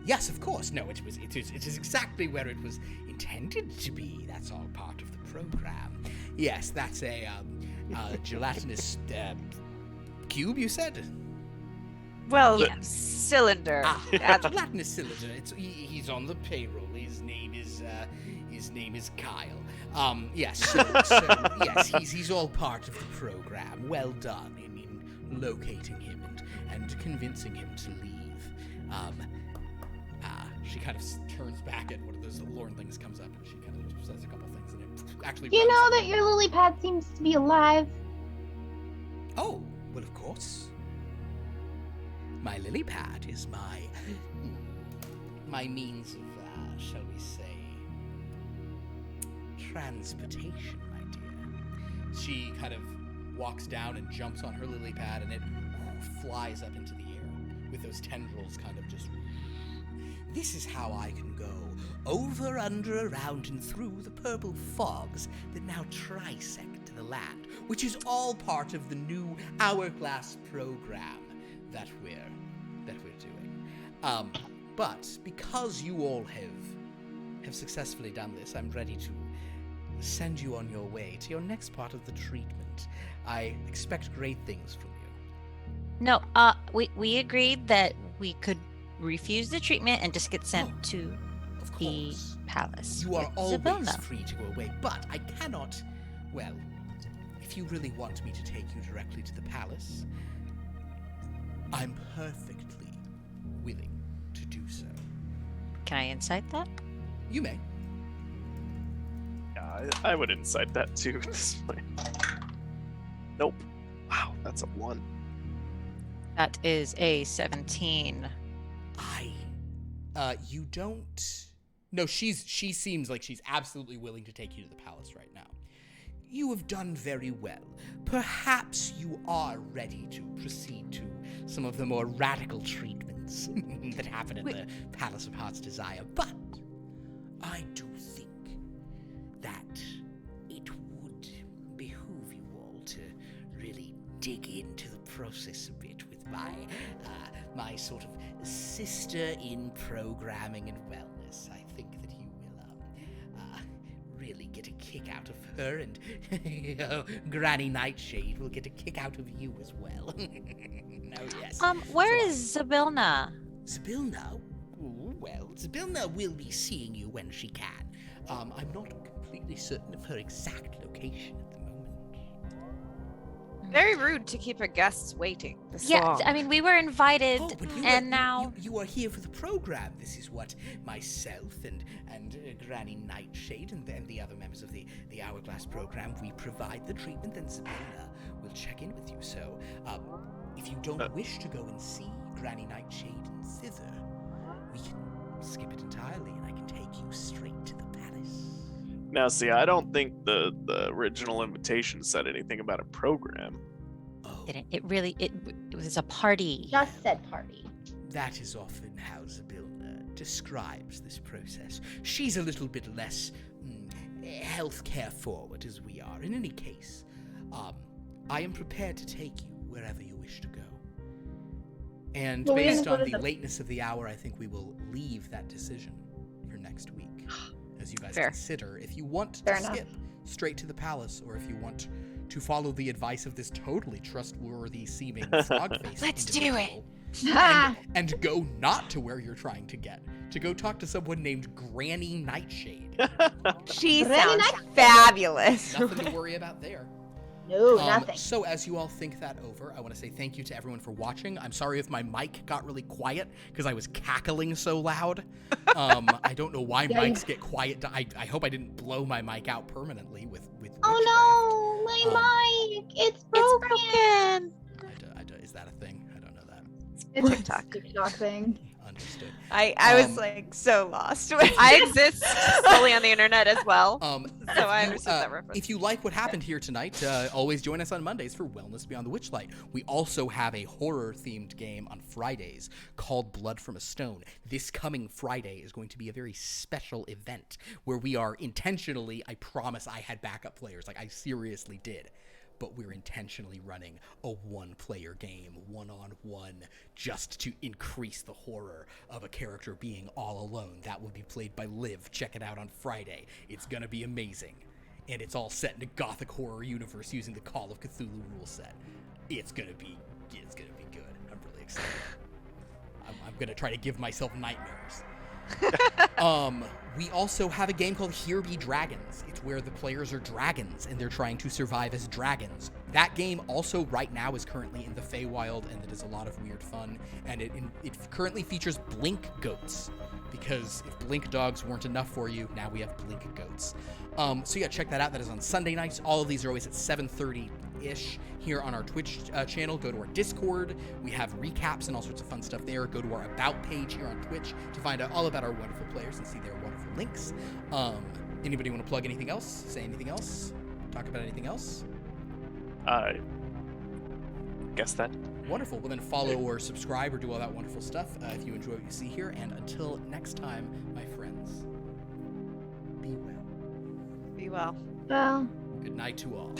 Yes, of course. No, it is exactly where it was intended to be. That's all part of the program. Yes, that's a gelatinous cube, you said? Well, cylinder. Gelatinous cylinder. He's on the payroll. His name is Kyle. Yes, so yes, he's all part of the program. Well done in locating him and convincing him to leave. She kind of turns back at one of those Lorne things, comes up, and she kind of says a couple things, and it actually. You know that your lily pad seems to be alive. Oh, well, of course. My lily pad is my means of, shall we say, transportation, my dear. She kind of walks down and jumps on her lily pad, and it flies up into the air with those tendrils kind of just. This is how I can go over, under, around, and through the purple fogs that now trisect the land, which is all part of the new Hourglass program that we're doing. But because you all have successfully done this, I'm ready to send you on your way to your next part of the treatment. I expect great things from you. No, we agreed that we could refuse the treatment and just get sent to Of the course. palace. You are with always Zabona. free to go away, but I cannot. Well, if you really want me to take you directly to the palace, I'm perfectly willing to do so. Can I incite that? You may. Yeah, I would incite that too at this point. Nope. Wow, that's a 1. That is a 17. You don't. No, she seems like she's absolutely willing to take you to the palace right now. You have done very well. Perhaps you are ready to proceed to some of the more radical treatments that happen at the Palace of Heart's Desire, but I do think that it would behoove you all to really dig into the process a bit with my sort of sister in programming and wellness. I think that you will really get a kick out of her, and Granny Nightshade will get a kick out of you as well. No, yes. Where is Zabilna? Zabilna? Well, Zabilna will be seeing you when she can. I'm not completely certain of her exact location at the moment. Very rude to keep her guests waiting this Yeah, long. I mean, we were invited, But and now... you are here for the program. This is what myself and Granny Nightshade and the other members of the Hourglass program, we provide the treatment, and Sabina will check in with you. So, if you don't wish to go and see Granny Nightshade and thither, we can skip it entirely, and I can take you straight to the palace. Now, see, I don't think the original invitation said anything about a program. Oh, It was a party. Just said party. that is often how Zabilna describes this process. She's a little bit less healthcare forward as we are. In any case, I am prepared to take you wherever you wish to go. And Well, based what on is the the- lateness of the hour, I think we will leave that decision for next week. As you guys Fair. consider if you want Fair to enough. skip straight to the palace, or if you want to follow the advice of this totally trustworthy seeming frog-faced Let's do individual Ah, and go not to where you're trying to get, to go talk to someone named Granny Nightshade. She Granny sounds Nightshade. fabulous. Nothing to worry about there. no, nothing. So as you all think that over, I want to say thank you to everyone for watching. I'm sorry if my mic got really quiet because I was cackling so loud. I don't know why Yeah, mics get quiet. I hope I didn't blow my mic out permanently with Witchcraft. Oh no, my mic! It's broken. Is that a thing? I don't know that. It's TikTok. a TikTok thing. Understood. I was like so lost. I exist solely on the internet as well. So I understood that reference. If you like what happened here tonight, always join us on Mondays for Wellness Beyond the Witchlight. We also have a horror-themed game on Fridays called Blood from a Stone. This coming Friday is going to be a very special event where we are intentionally, I promise I had backup players, like I seriously did, but we're intentionally running a one-player game, one-on-one, just to increase the horror of a character being all alone. That will be played by Liv. Check it out on Friday. It's gonna be amazing. And it's all set in a gothic horror universe using the Call of Cthulhu rule set. It's gonna be good. I'm really excited. I'm gonna try to give myself nightmares. We also have a game called Here Be Dragons. It's where the players are dragons and they're trying to survive as dragons. That game also right now is currently in the Feywild, and it is a lot of weird fun. And it currently features blink goats, because if blink dogs weren't enough for you, now we have blink goats. So yeah, check that out. That is on Sunday nights. All of these are always at 7:30-ish here on our Twitch channel. Go to our Discord. We have recaps and all sorts of fun stuff there. Go to our About page here on Twitch to find out all about our wonderful players and see their wonderful links. Anybody want to plug anything else? Say anything else? Talk about anything else? Guess that. Wonderful. Well, then follow or subscribe or do all that wonderful stuff if you enjoy what you see here. And until next time, my friends, be well. Be well. Well. Good night to all.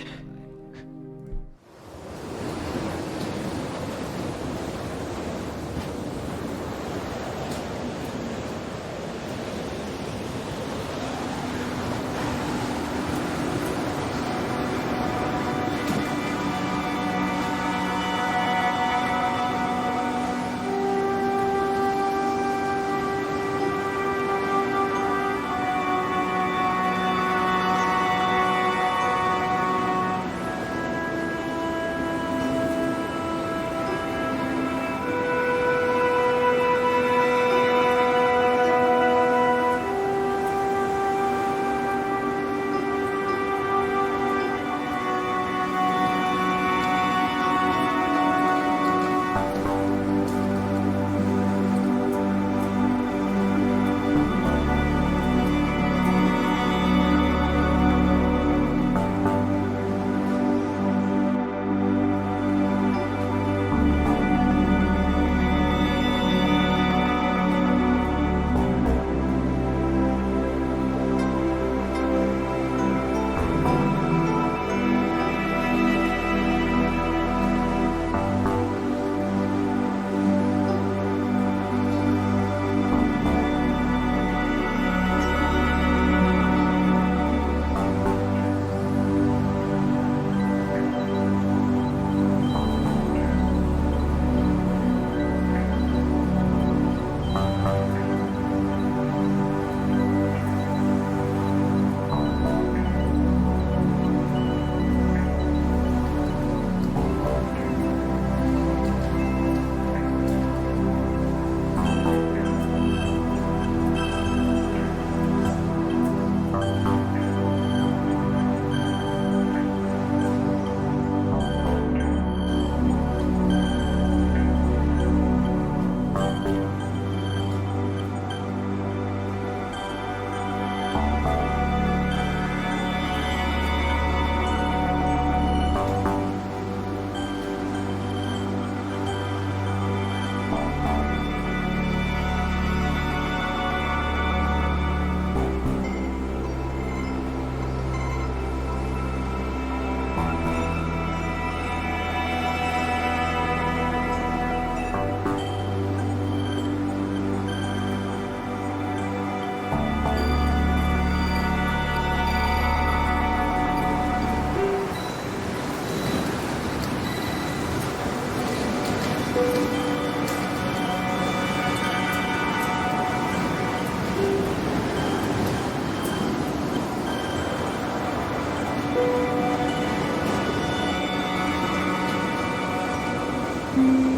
Mm.